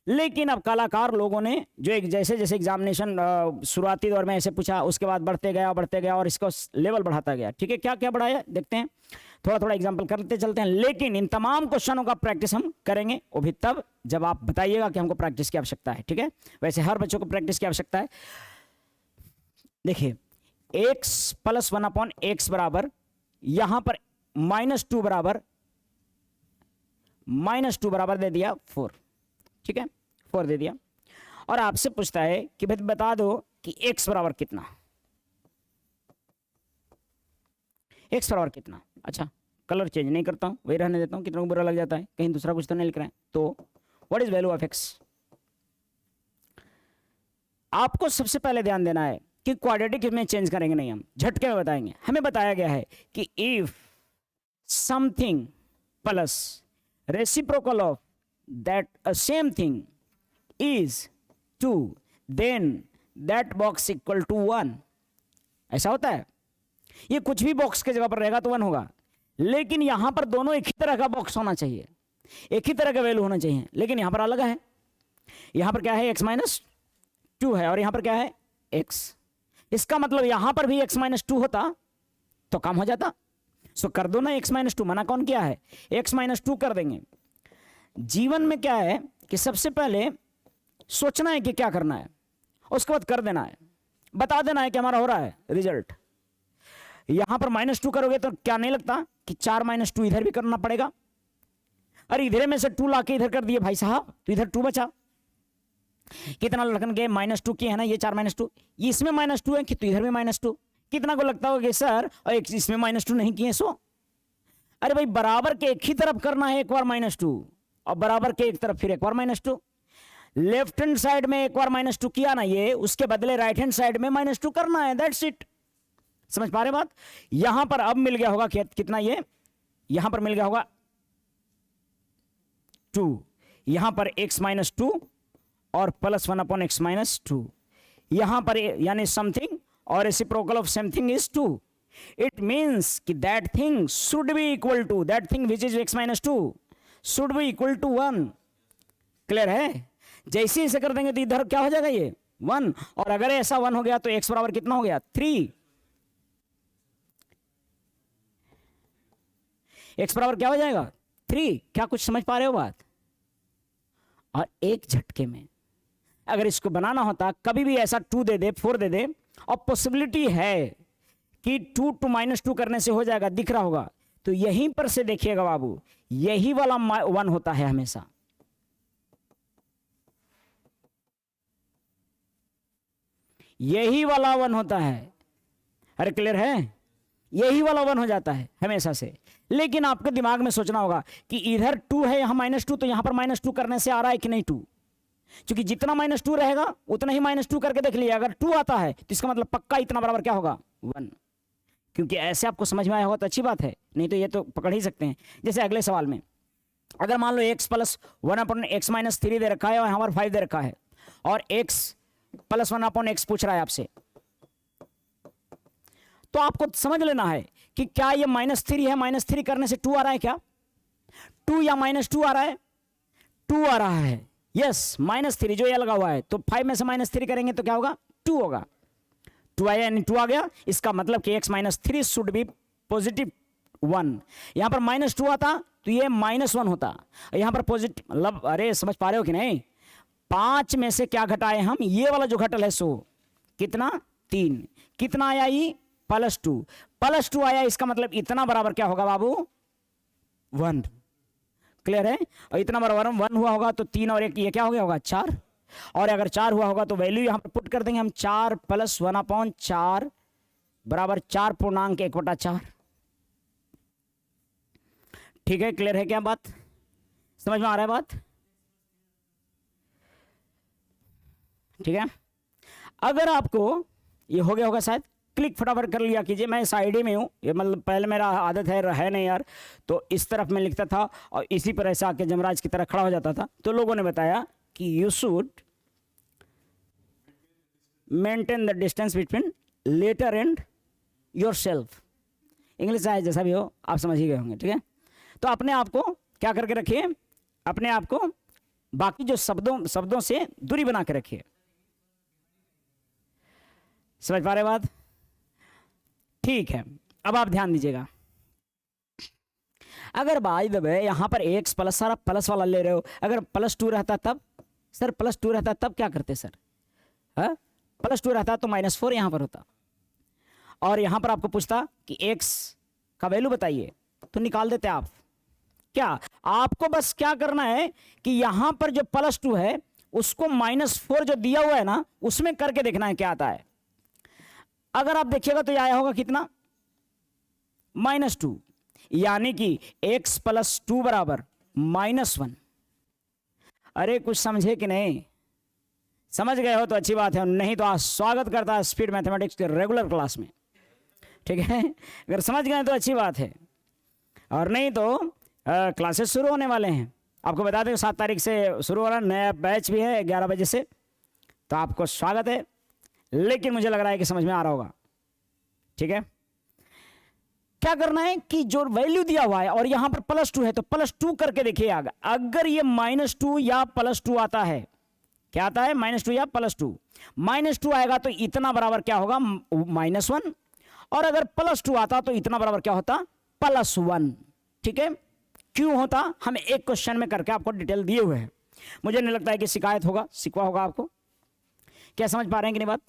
S1: लेकिन अब कलाकार लोगों ने जो एक जैसे जैसे एग्जामिनेशन शुरुआती दौर में ऐसे पूछा, उसके बाद बढ़ते गया और इसको लेवल बढ़ाता गया। ठीक है, क्या क्या बढ़ाया देखते हैं, थोड़ा थोड़ा एग्जाम्पल करते चलते हैं। लेकिन इन तमाम क्वेश्चनों का प्रैक्टिस हम करेंगे, वो भी तब जब आप बताइएगा कि हमको प्रैक्टिस की आवश्यकता है। ठीक है, वैसे हर बच्चों को प्रैक्टिस की आवश्यकता है। देखिए x + 1/x बराबर, यहां पर -2 बराबर दे दिया 4। ठीक है, 4 दे दिया, और आपसे पूछता है कि भाई बता दो कि x बराबर कितना, x बराबर कितना। अच्छा, कलर चेंज नहीं करता हूं, वही रहने देता हूं, कितना बुरा लग जाता है, कहीं दूसरा कुछ तो नहीं लिख रहे हैं। तो what is value of x? आपको सबसे पहले ध्यान देना है कि क्वाड्रेटिक में चेंज करेंगे नहीं, हम झटके में बताएंगे। हमें बताया गया है कि if something plus reciprocal of that a same thing is 2, then that box equal to 1। ऐसा होता है। ये कुछ भी बॉक्स के जगह पर रहेगा तो 1 होगा, लेकिन यहां पर दोनों एक ही तरह का बॉक्स होना चाहिए, एक ही तरह का वैल्यू होना चाहिए। लेकिन यहां पर अलग है, यहां पर क्या है x - 2 है, और यहां पर क्या है x। इसका मतलब यहां पर भी x - 2 होता तो काम हो जाता। सो कर दो ना x - 2, मना कौन किया है? x - 2 कर देंगे। जीवन में क्या है कि सबसे पहले सोचना है कि क्या करना है, उसके बाद कर देना है, बता देना है कि हमारा हो रहा है रिजल्ट। यहां पर -2 करोगे तो क्या नहीं लगता कि 4 - 2 इधर भी करना पड़ेगा? अरे इधर में से 2 लाके इधर कर दिए भाई साहब, तो इधर 2 बचा। कितना लगन के -2 किए है ना, ये 4 - 2, इसमें -2 है कि तो इधर भी -2। कितना को लगता होगा कि सर और एक इसमें -2 नहीं किए सो? अरे भाई बराबर के एक ही तरफ करना है एक बार -2, और बराबर के एक तरफ फिर एक बार -2। लेफ्ट हैंड साइड में एक बार -2 किया ना ये, उसके बदले राइट हैंड साइड में -2 करना है, दैट्स इट। समझ पा रहे बात? यहां पर अब मिल गया होगा कितना, ये यहां पर मिल गया होगा 2, यहां पर x - 2 और +1/x - 2, यहां पर यानी समथिंग और reciprocal of something is 2। It means कि that thing should be equal to that thing which is x - 2 should be equal to 1। Clear है? जैसे इसे कर देंगे तो इधर क्या हो जाएगा ये 1, और अगर ऐसा 1 हो गया तो x बराबर कितना हो गया 3। x बराबर क्या हो जाएगा 3। क्या कुछ समझ पा रहे हो बात? और एक झटके में अगर इसको बनाना होता, कभी भी ऐसा 2 दे दे 4 दे दे, और पॉसिबिलिटी है कि 2 to -2 करने से हो जाएगा, दिख रहा होगा। तो यहीं पर से देखिएगा बाबू, यही वाला 1 होता है हमेशा। यही वाला 1 होता है। अरे क्लियर है? यही वाला 1 हो जाता है हमेशा से। लेकिन आपके दिमाग में सोचना होगा कि इधर 2 है, यहां -2, तो यहां पर -2 करने से आ रहा है कि नहीं 2? क्योंकि जितना -2 रहेगा उतना ही -2 करके देख लिया। अगर 2 आता है तो इसका मतलब पक्का इतना बराबर क्या होगा 1। क्योंकि ऐसे आपको समझ में आया होगा तो अच्छी बात है, नहीं तो ये तो पकड़ ही सकते हैं। जैसे अगले सवाल में अगर मान लो x + 1/x - 3 दे रखा है और यहाँ पर 5 दे रखा है, और x + 1/x पूछ रहा है आपसे, तो आपको समझ लेना है कि क्या ये -3 है, -3 करने से 2 आ रहा है क्या? 2 या -2 आ रहा है? 2 आ रहा है, यस -3 जो ये लगा हुआ है। तो 5 में से -3 करेंगे तो क्या होगा 2 होगा। 2 आया यानी 2 आ गया, इसका मतलब कि x - 3 शुड बी +1। यहां पर -2 आता तो ये -1 होता, यहां पर पॉजिटिव मतलब, अरे समझ पा रहे हो कि नहीं? 5 में से क्या घटाए हम, ये वाला जो घटल है सो कितना 3, कितना आया ये +2 आया, इसका मतलब इतना बराबर क्या होगा बाबू 1। क्लियर है? और इतना बराबर 1 हुआ होगा तो 3 और 1 ये क्या हो गया होगा 4। और अगर 4 हुआ होगा तो वैल्यू यहां पर पुट कर देंगे हम 4 + 1/4 बराबर 4.1/4। ठीक है, क्लियर है क्या बात? समझ में आ रहा है बात? ठीक है, अगर आपको ये हो गया होगा शायद, क्लिक फटाफट कर लिया कीजिए। मैं इस आईडी में हूँ, ये मतलब पहले मेरा आदत है नहीं यार, तो इस तरफ मैं लिखता था और इसी पर ऐसा आके जमराज की तरह खड़ा हो जाता था। तो लोगों ने बताया कि you should maintain the distance between letter and yourself. English चाहे जैसा भी हो, आप समझ ही गए होंगे। ठीक है, तो अपने आप को क्या करके रखिए, अपने आप को बाकी जो शब्दों से दूरी बना के रखिए। समझ पा रहे बात? ठीक है, अब आप ध्यान दीजिएगा। अगर बाय द वे यहां पर एक्स प्लस, सारा प्लस वाला ले रहे हो, अगर +2 रहता तब सर, +2 रहता तब क्या करते सर? +2 रहता तो -4 यहां पर होता, और यहां पर आपको पूछता कि x का वैल्यू बताइए, तो निकाल देते आप। क्या आपको बस क्या करना है कि यहां पर जो +2 है उसको -4 जो दिया हुआ है ना, उसमें करके देखना है क्या आता है। अगर आप देखिएगा तो ये आया होगा कितना, -2, यानी कि x + 2 बराबर -1। अरे कुछ समझे कि नहीं? समझ गए हो तो अच्छी बात है, नहीं तो आज स्वागत करता है स्पीड मैथमेटिक्स के रेगुलर क्लास में। ठीक है, अगर समझ गए तो अच्छी बात है, और नहीं तो क्लासेस शुरू होने वाले हैं। आपको बता दें 7 तारीख से शुरू हो रहा, नया बैच भी है 11 बजे से, तो आपको स्वागत है। लेकिन मुझे लग रहा है कि समझ में आ रहा होगा। ठीक है, क्या करना है कि जो वैल्यू दिया हुआ है और यहां पर +2 है, तो +2 करके देखिए। अगर ये -2 या +2 आता है, क्या आता है? -2 या +2। -2 आएगा तो इतना बराबर क्या होगा? -1। और अगर +2 आता तो इतना बराबर क्या होता? +1। ठीक है, क्यों होता? हम एक क्वेश्चन में करके आपको डिटेल दिए हुए हैं। मुझे नहीं लगता है कि शिकायत होगा, सिकवा होगा आपको। क्या समझ पा रहे हैं कि नहीं बात?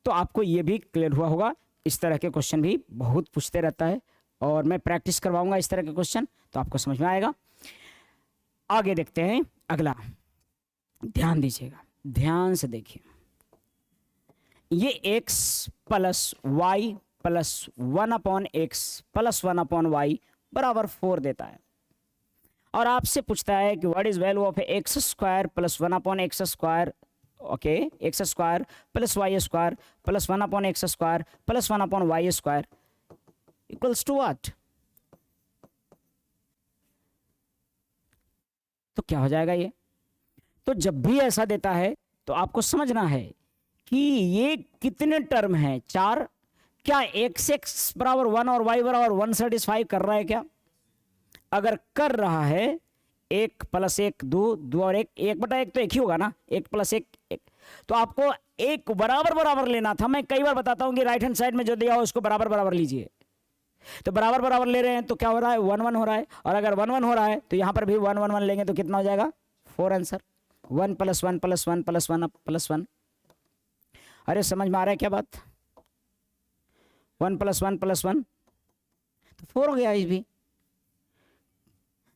S1: तो आपको ये भी क्लियर हुआ होगा। इस तरह के क्वेश्चन भी बहुत पूछते रहता है, और मैं प्रैक्टिस करवाऊंगा इस तरह के क्वेश्चन, तो आपको समझ में आएगा। आगे देखते हैं अगला, ध्यान दीजिएगा, ध्यान से देखिए। ये x + y + 1/x + 1/y बराबर 4 देता है, और आपसे पूछता है कि what is value of x² + 1/x², okay, x² + y² + 1/x² + 1/y² equals to what? तो क्या हो जाएगा ये? तो जब भी ऐसा देता है तो आपको समझना है कि ये कितने टर्म हैं, 4। क्या x बराबर 1 और y बराबर 1 सेटिस्फाई कर रहा है क्या? अगर कर रहा है, 1 + 1 2, 2 और 1, 1/1 तो 1 ही होगा ना, 1 + 1 1। तो आपको एक बराबर लेना था। मैं कई बार बताता हूं कि राइट हैंड साइड में जो दिया हो उसको बराबर लीजिए। तो बराबर ले रहे हैं तो क्या हो रहा है? 1 1 हो रहा है, और अगर 1 1 हो रहा है तो यहां पर भी 1 1 1 लेंगे तो कितना हो जाएगा? 4 आंसर। 1 + 1 + 1 + 1 + 1। अरे समझ में आ रहा है क्या बात? 1 + 1 + 1 तो 4 हो गया। इस भी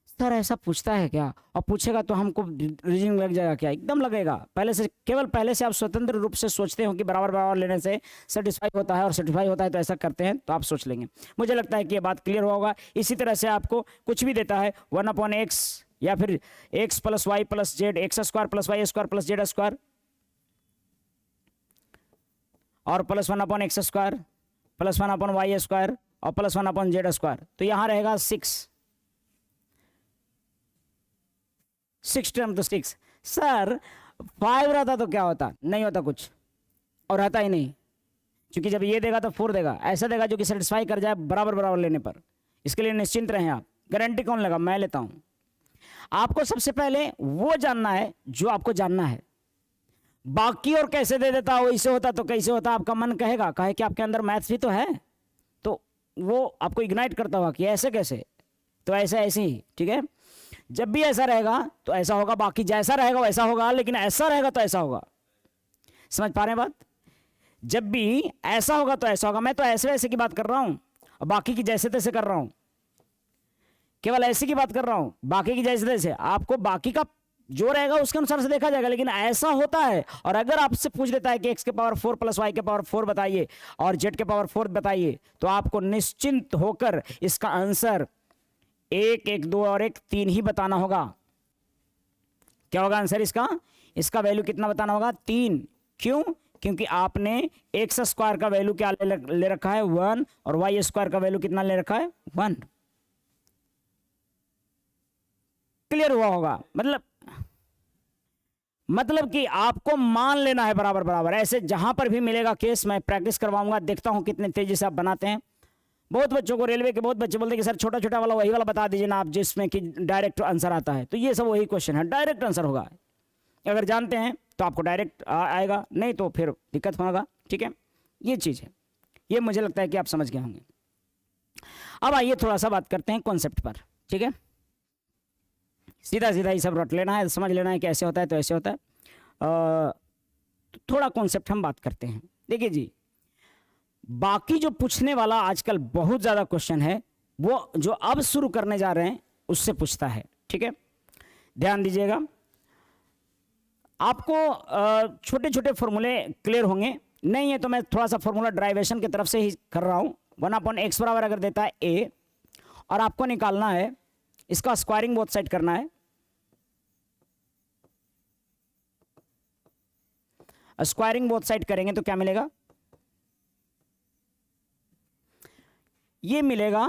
S1: सर ऐसा पूछता है क्या? और पूछेगा तो हमको रीजनिंग लग जाएगा क्या? एकदम लगेगा। केवल पहले से आप स्वतंत्र रूप से सोचते हो कि बराबर लेने से सेटिस्फाई होता है, और सेटिस्फाई होता है तो ऐसा करते हैं, तो आप सोच लेंगे। मुझे लगता है कि ये बात क्लियर हुआ होगा। इसी तरह से आपको कुछ भी देता है 1/x या फिर x + y + z, x² + y² + z² और +1/x² + 1/y² और +1/z², तो यहां रहेगा 6 टर्म। तो 6 सर 5 रहता तो क्या होता? नहीं होता कुछ, और रहता ही नहीं, क्योंकि जब ये देगा तो 4 देगा। ऐसा देगा जो कि सेटिस्फाई कर जाए बराबर लेने पर। इसके लिए निश्चिंत रहें आप। गारंटी कौन लगा? मैं लेता हूं। आपको सबसे पहले वो जानना है जो आपको जानना है। बाकी और कैसे दे देता, वैसे होता तो कैसे होता, आपका मन कहेगा, कहे कि आपके अंदर मैथ्स भी तो है, तो वो आपको इग्नाइट करता होगा कि ऐसे कैसे, तो ऐसे ही। ठीक है, जब भी ऐसा रहेगा तो ऐसा होगा, बाकी जैसा रहेगा वैसा होगा, लेकिन ऐसा रहेगा तो ऐसा होगा। समझ पा रहे हैं बात? जब भी ऐसा होगा तो ऐसा होगा। मैं तो ऐसे वैसे की बात कर रहा हूं, और बाकी की जैसे तैसे कर रहा हूं। केवल ऐसे की बात कर रहा हूं, बाकी की जैसे तैसे। आपको बाकी का जो रहेगा उसके अनुसार से देखा जाएगा, लेकिन ऐसा होता है। और अगर आपसे पूछ देता है कि x के पावर 4 प्लस y के पावर 4 बताइए और z के पावर 4 बताइए, तो आपको निश्चिंत होकर इसका आंसर 1, 1, 2 और 1, 3 ही बताना होगा। क्या होगा आंसर इसका? इसका वैल्यू कितना बताना होगा? 3। क्यों? क्योंकि आपने एक्स स्क्वायर का वैल्यू क्या ले रखा है? 1, और वाई स्क्वायर का वैल्यू कितना ले रखा है? 1। क्लियर हुआ होगा? मतलब कि आपको मान लेना है बराबर बराबर। ऐसे जहां पर भी मिलेगा केस मैं प्रैक्टिस करवाऊंगा, देखता हूं कितने तेजी से आप बनाते हैं। बहुत बच्चों को, रेलवे के बहुत बच्चे बोलते हैं कि सर छोटा छोटा वाला वही वाला बता दीजिए ना आप, जिसमें कि डायरेक्ट आंसर आता है। तो ये सब वही क्वेश्चन है, डायरेक्ट आंसर होगा। अगर जानते हैं तो आपको डायरेक्ट आएगा, नहीं तो फिर दिक्कत होगा। ठीक है, ये चीज़ है, ये मुझे लगता है कि आप समझ गए होंगे। अब आइए थोड़ा सा बात करते हैं कॉन्सेप्ट पर। ठीक है, सीधा सीधा ये सब रट लेना है, समझ लेना है कि ऐसे होता है तो ऐसे होता है। थोड़ा कॉन्सेप्ट हम बात करते हैं। देखिए जी, बाकी जो पूछने वाला आजकल बहुत ज़्यादा क्वेश्चन है, वो जो अब शुरू करने जा रहे हैं उससे पूछता है। ठीक है, ध्यान दीजिएगा, आपको छोटे छोटे फॉर्मूले क्लियर होंगे। नहीं है तो मैं थोड़ा सा फॉर्मूला ड्राइवेशन की तरफ से ही कर रहा हूँ। 1/x बराबर अगर देता है a, और आपको निकालना है इसका स्क्वायरिंग बोथ साइड करना है। स्क्वायरिंग बोथ साइड करेंगे तो क्या मिलेगा? ये मिलेगा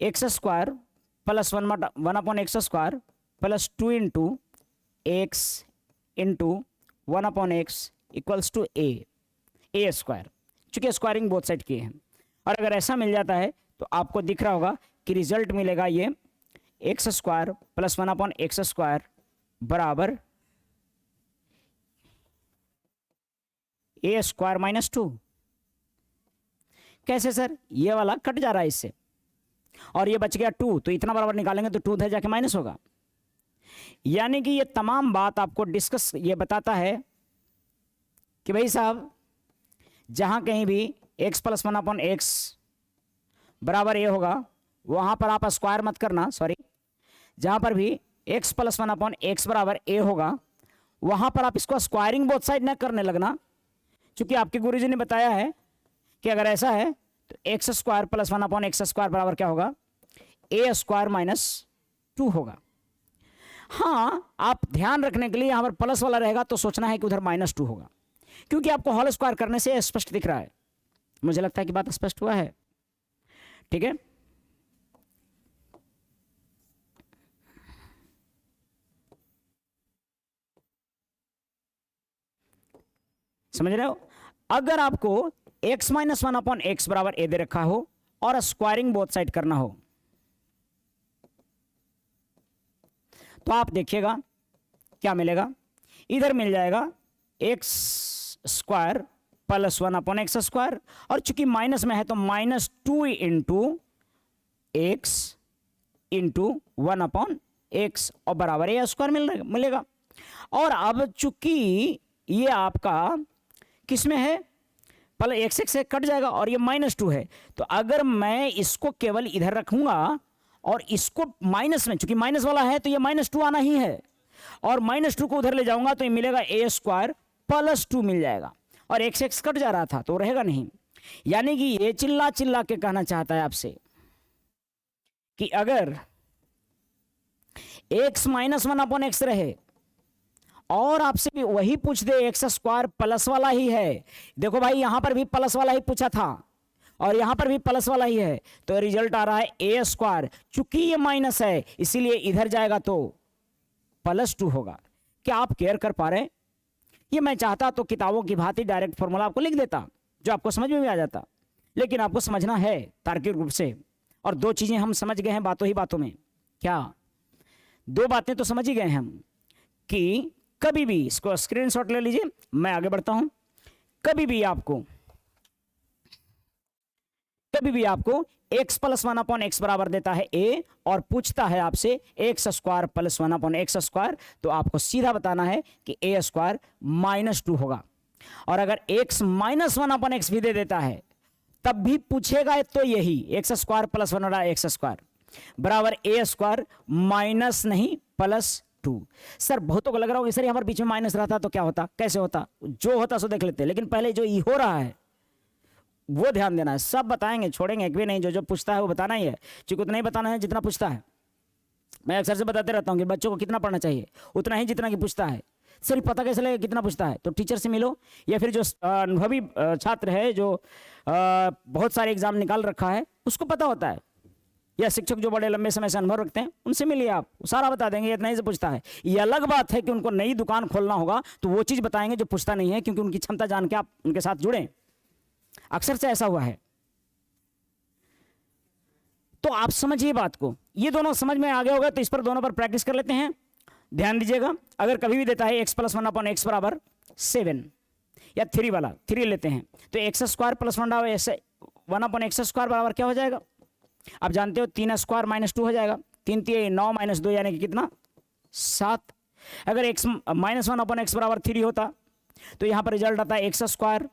S1: x square plus 1/x square plus 2 into x into 1/x equals to A square. चूंकि स्क्वायरिंग बोथ साइड किए हैं, और अगर ऐसा मिल जाता है तो आपको दिख रहा होगा कि रिजल्ट मिलेगा ये x square plus 1/x square बराबर ए स्क्वायर माइनस 2। कैसे सर? ये वाला कट जा रहा है इससे, और ये बच गया 2, तो इतना बराबर निकालेंगे तो 2 उधर जाके माइनस होगा। यानी कि ये तमाम बात आपको डिस्कस ये बताता है कि भाई साहब, जहां कहीं भी x प्लस 1/x बराबर ए होगा, वहां पर आप स्क्वायर मत करना, सॉरी, जहां पर भी x प्लस 1/x बराबर ए होगा, वहां पर आप इसको स्क्वायरिंग बोथ साइड न करने लगना, क्योंकि आपके गुरुजी ने बताया है कि अगर ऐसा है तो x square plus 1/x square बराबर क्या होगा? ए स्क्वायर माइनस 2 होगा। हाँ, आप ध्यान रखने के लिए यहां पर प्लस वाला रहेगा तो सोचना है कि उधर -2 होगा, क्योंकि आपको होल स्क्वायर करने से स्पष्ट दिख रहा है। मुझे लगता है कि बात स्पष्ट हुआ है। ठीक है, समझ रहे हो? अगर आपको x माइनस 1/x बराबर ए दे रखा हो और स्क्वायरिंग बोथ साइड करना हो, तो आप देखिएगा क्या मिलेगा। इधर मिल जाएगा x square plus 1/x square, और चूंकि माइनस में है तो -2 इंटू एक्स इंटू 1/x और बराबर ए स्क्वायर मिलेगा। और अब चूंकि ये आपका किस में है? पहले एक्स से कट जाएगा और ये -2 है, तो अगर मैं इसको केवल इधर रखूंगा और इसको माइनस में, चूंकि माइनस वाला है तो ये -2 आना ही है, और -2 को उधर ले जाऊंगा तो ये मिलेगा ए स्क्वायर प्लस 2 मिल जाएगा, और एक्स कट जा रहा था तो रहेगा नहीं। यानी कि ये चिल्ला चिल्ला के कहना चाहता है आपसे कि अगर x माइनस 1/x रहे और आपसे भी वही पूछ दे एक्स स्क्वायर प्लस वाला ही है, देखो भाई यहां पर भी प्लस वाला ही पूछा था और यहां पर भी प्लस वाला ही है, तो रिजल्ट आ रहा है ए स्क्वायर। चूंकि ये माइनस है इसीलिए इधर जाएगा तो +2 होगा। क्या आप केयर कर पा रहे हैं? ये मैं चाहता तो किताबों की भांति डायरेक्ट फॉर्मूला आपको लिख देता जो आपको समझ में भी आ जाता, लेकिन आपको समझना है तार्किक रूप से। और 2 चीजें हम समझ गए हैं बातों ही बातों में। क्या 2 बातें तो समझ ही गए हम कि कभी भी, इसको स्क्रीनशॉट ले लीजिए, मैं आगे बढ़ता हूं, कभी भी आपको x प्लस 1/x बराबर देता है a और पूछता है आपसे x square plus 1/x square, तो आपको सीधा बताना है कि a स्क्वायर -2 होगा। और अगर x माइनस 1/x भी दे देता है तब भी पूछेगा तो यही x square plus 1/x square बराबर a स्क्वायर माइनस नहीं 2। सर बहुतों को लग रहा होगा सर हमारे बीच में माइनस रहता तो क्या होता, कैसे होता, जो होता सो देख लेते, लेकिन पहले जो ई हो रहा है वो ध्यान देना है। सब बताएंगे, छोड़ेंगे एक भी नहीं, जो जो पूछता है वो बताना ही है, क्योंकि उतना ही बताना है जितना पूछता है। मैं अक्सर से बताते रहता हूँ कि बच्चों को कितना पढ़ना चाहिए, उतना ही जितना कि पूछता है। सर पता कैसे लगेगा कितना पूछता है, तो टीचर से मिलो, या फिर जो अनुभवी छात्र है जो बहुत सारे एग्जाम निकाल रखा है उसको पता होता है, या शिक्षक जो बड़े लंबे समय से अनुभव रखते हैं उनसे मिलिए, आप सारा बता देंगे, इतना ही से पूछता है। ये अलग बात है कि उनको नई दुकान खोलना होगा तो वो चीज़ बताएंगे जो पूछता नहीं है, क्योंकि उनकी क्षमता जान के आप उनके साथ जुड़ें। अक्सर से ऐसा हुआ है। तो आप समझिए बात को, ये दोनों समझ में आ गया होगा, तो इस पर दोनों पर प्रैक्टिस कर लेते हैं। ध्यान दीजिएगा, अगर कभी भी देता है x + 1/x बराबर 7 या 3 वाला 3 लेते हैं, तो x² + 1/x² बराबर क्या हो जाएगा, आप जानते हो 3² - 2 हो जाएगा, 3 × 9 - 2 यानी कि कितना 7। अगर x -1/x बराबर 3 होता तो यहाँ पर रिजल्ट आता है x²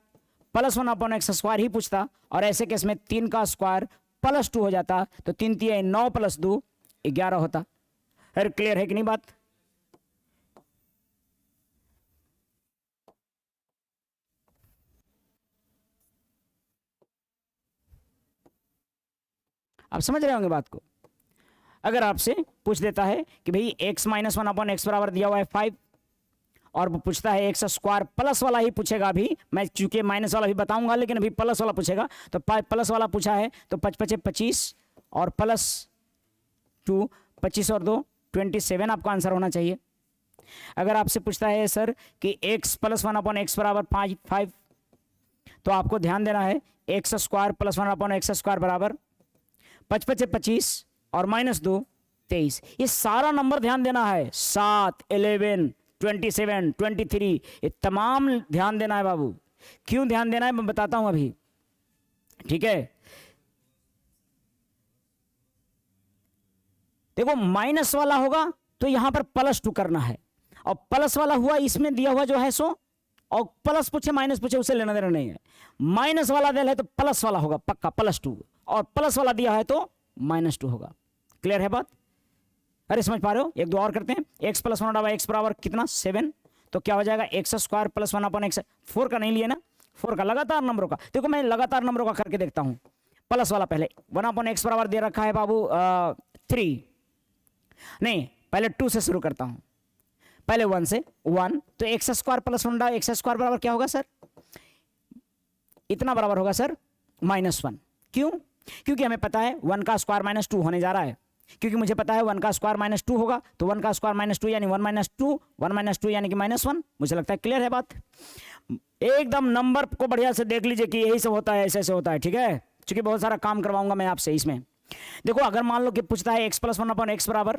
S1: + 1/x² ही पूछता, और ऐसे केस में 3 का स्क्वायर + 2 हो जाता, तो 3 × 9 + 2 11 होता। अरे क्लियर है कि नहीं बात? आप समझ रहे होंगे बात को। अगर आपसे पूछ देता है कि भाई x - 1/x बराबर दिया हुआ है 5, और वो पूछता है x² प्लस वाला ही पूछेगा, अभी मैं चूंकि माइनस वाला भी बताऊंगा, लेकिन अभी प्लस वाला पूछेगा, तो प्लस वाला पूछा है तो 5 × 5 = 25 और +2 25 और 2 27 आपका आंसर होना चाहिए। अगर आपसे पूछता है सर कि x + 1/x बराबर 5, तो आपको ध्यान देना है x² + 1/x² बराबर 5 × 5 = 25 और -2 23। ये सारा नंबर ध्यान देना है, 7 11 27 23, ये तमाम ध्यान देना है बाबू। क्यों ध्यान देना है मैं बताता हूं अभी, ठीक है। देखो माइनस वाला होगा तो यहां पर +2 करना है, और प्लस वाला हुआ इसमें दिया हुआ जो है सो, और प्लस पूछे माइनस पूछे उसे लेना देना नहीं है। माइनस वाला दिया है तो प्लस वाला होगा पक्का +2, और प्लस वाला दिया है तो -2 होगा। क्लियर है बात? अरे समझ पा रहे हो? एक दो और करते हैं। x + 1/x बराबर कितना 7, तो क्या हो जाएगा x² + 1/x। 4 का नहीं लिए ना, 4 का लगातार नंबरों का। देखो मैं लगातार नंबरों का करके देखता हूं। प्लस वाला पहले 1/x बराबर दे रखा है बाबू 3, नहीं पहले 2 से शुरू करता हूं, पहले 1 से 1, तो x² + 1/x² बराबर क्या होगा सर, इतना बराबर होगा सर -1। क्यों? क्योंकि हमें पता है 1 का स्क्वायर -2 होने जा रहा है, क्योंकि मुझे पता है 1 का स्क्वायर -2 होगा, तो 1 का स्क्वायर -2 यानी 1 - 2, 1 - 2 यानी कि -1। मुझे लगता है क्लियर है बात। एकदम नंबर को बढ़िया से देख लीजिए कि यही सब होता है, ऐसे ऐसे होता है, ठीक है। क्योंकि बहुत सारा काम करवाऊंगा मैं आपसे इसमें। देखो अगर मान लो कि पूछता है x + 1/x बराबर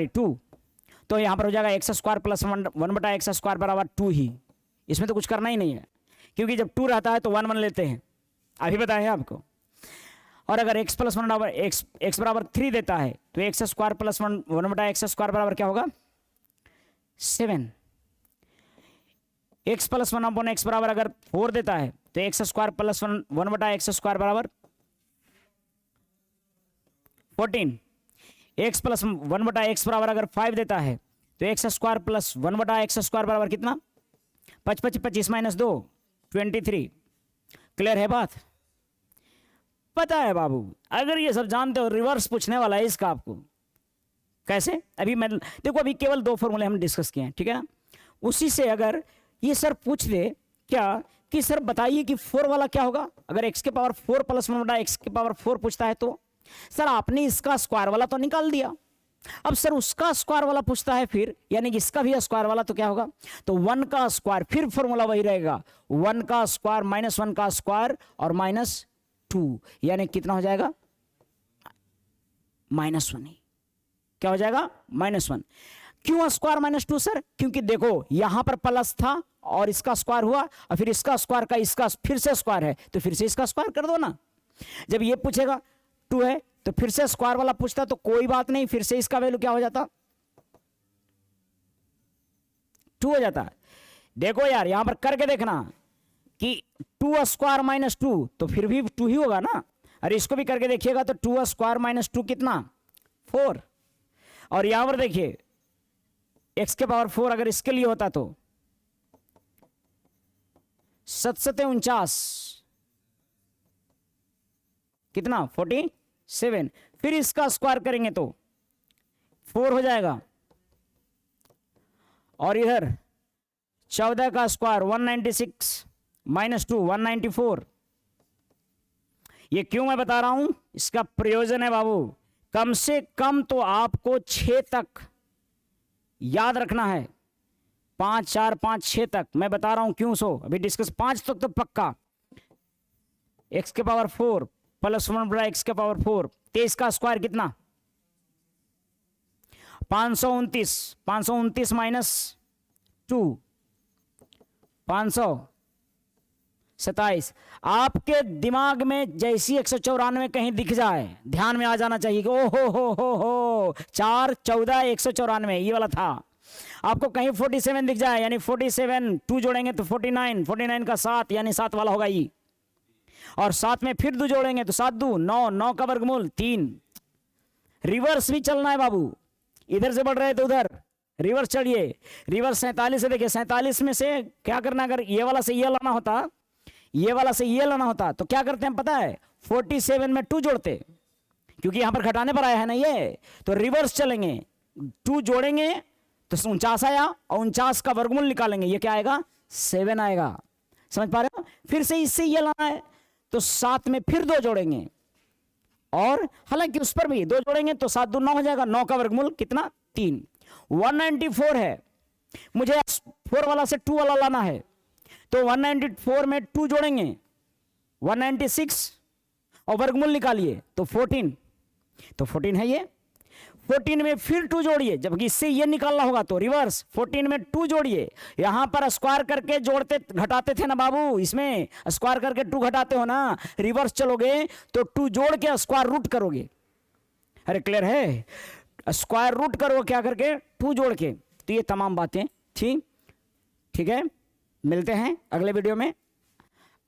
S1: 2, तो यहां पर हो जाएगा x² + 1/x² बराबर 2 ही। इसमें तो कुछ करना ही नहीं है, क्योंकि जब 2 रहता है तो 1 1 लेते हैं, अभी बताएं आपको। और अगर x + 1/x बराबर 3 देता है तो x² + 1/x² बराबर क्या होगा 7। x + 1/x बराबर अगर 4 देता है तो x² + 1/x² बराबर 14। x + 1/x बराबर अगर 5 देता है तो x² + 1/x² बराबर कितना 5 × 5 = 25 - 2 23। क्लियर है बात? पता है बाबू, अगर ये सब जानते हो रिवर्स पूछने वाला है इसका आपको। कैसे? अभी मैं देखो, अभी केवल 2 फॉर्मूले हम डिस्कस किए हैं, ठीक है ना। उसी से अगर ये सर पूछ दे क्या कि सर बताइए कि 4 वाला क्या होगा, अगर x⁴ + 1/x⁴ पूछता है तो सर आपने इसका स्क्वायर वाला तो निकाल दिया, अब सर उसका स्क्वायर वाला पूछता है फिर, यानी कि इसका भी स्क्वायर वाला, तो क्या होगा, तो 1 का स्क्वायर, फिर फॉर्मूला वही रहेगा, 1 का स्क्वायर -1 का स्क्वायर और -2, यानी कितना हो जाएगा -1 ही। क्या हो जाएगा -1। क्यों स्क्वायर -2 सर? क्योंकि देखो यहां पर प्लस था और इसका स्क्वायर हुआ, और फिर इसका स्क्वायर का इसका फिर से स्क्वायर है, तो फिर से इसका स्क्वायर कर दो ना। जब ये पूछेगा 2 है तो फिर से स्क्वायर वाला पूछता तो कोई बात नहीं, फिर से इसका वैल्यू क्या हो जाता 2 हो जाता। देखो यार यहां पर करके देखना कि 2² - 2 तो फिर भी 2 ही होगा ना। अरे इसको भी करके देखिएगा तो 2² - 2 कितना 4। और यहां पर देखिए x के पावर 4 अगर इसके लिए होता तो 749 कितना 47, फिर इसका स्क्वायर करेंगे तो 4 हो जाएगा, और इधर 14 का स्क्वायर 196 माइनस 2 194। ये क्यों मैं बता रहा हूं, इसका प्रयोजन है बाबू, कम से कम तो आपको 6 तक याद रखना है, 5 4 5 6 तक मैं बता रहा हूं क्यों। सो अभी डिस्कस 5 तक तो पक्का, x के पावर 4 प्लस 1 बड़ा x के पावर 4, 23 का स्क्वायर कितना 529, 529 माइनस 2 527। आपके दिमाग में जैसी 194 कहीं दिख जाए ध्यान में आ जाना चाहिए कि ओ हो 4 14 194 ये वाला था। आपको कहीं 47 दिख जाए यानी 47, 2 जोड़ेंगे तो 49, 49 का 7 यानी 7 वाला होगा ये, और 7 में फिर 2 जोड़ेंगे तो 7 2 9, 9 का वर्गमूल 3। रिवर्स भी चलना है बाबू, इधर से बढ़ रहे तो उधर रिवर्स चढ़िए। रिवर्स 47 से देखिए, 47 में से क्या करना, अगर ये वाला से ये लाना होता, ये वाला से ये लाना होता तो क्या करते हैं पता है, 47 में 2 जोड़ते, क्योंकि यहां पर घटाने पर आया है ना ये, तो रिवर्स चलेंगे, 2 जोड़ेंगे तो 49 आया, और 49 का वर्गमूल निकालेंगे, ये क्या आएगा 7 आएगा। समझ पा रहे हो, फिर से इससे ये लाना है तो 7 में फिर 2 जोड़ेंगे, और हालांकि उस पर भी 2 जोड़ेंगे तो 7 2 9 हो जाएगा, 9 का वर्गमूल कितना 3। 194 है, मुझे 4 वाला से 2 वाला लाना है, तो 194 में 2 जोड़ेंगे 196, और वर्गमूल निकालिए तो 14, तो 14 है ये। 14 में फिर 2 जोड़िए, जबकि इससे ये निकालना होगा तो रिवर्स 14 में 2 जोड़िए, यहां पर स्क्वायर करके जोड़ते घटाते थे ना बाबू, इसमें स्क्वायर करके 2 घटाते हो ना, रिवर्स चलोगे तो 2 जोड़ के स्क्वायर रूट करोगे। अरे क्लियर है, स्क्वायर रूट करो क्या करके 2 जोड़ के, तो ये तमाम बातें थी। ठीक है, मिलते हैं अगले वीडियो में।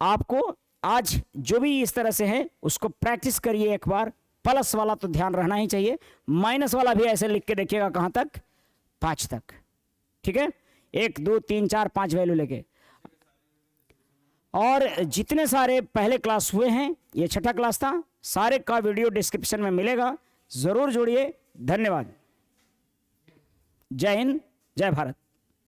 S1: आपको आज जो भी इस तरह से है उसको प्रैक्टिस करिए एक बार। प्लस वाला तो ध्यान रहना ही चाहिए, माइनस वाला भी ऐसे लिख के देखिएगा कहां तक 5 तक। ठीक है, 1 2 3 4 5 वैल्यू लेके, और जितने सारे पहले क्लास हुए हैं, ये 6ठा क्लास था, सारे का वीडियो डिस्क्रिप्शन में मिलेगा, जरूर जुड़िए। धन्यवाद। जय हिंद, जय भारत।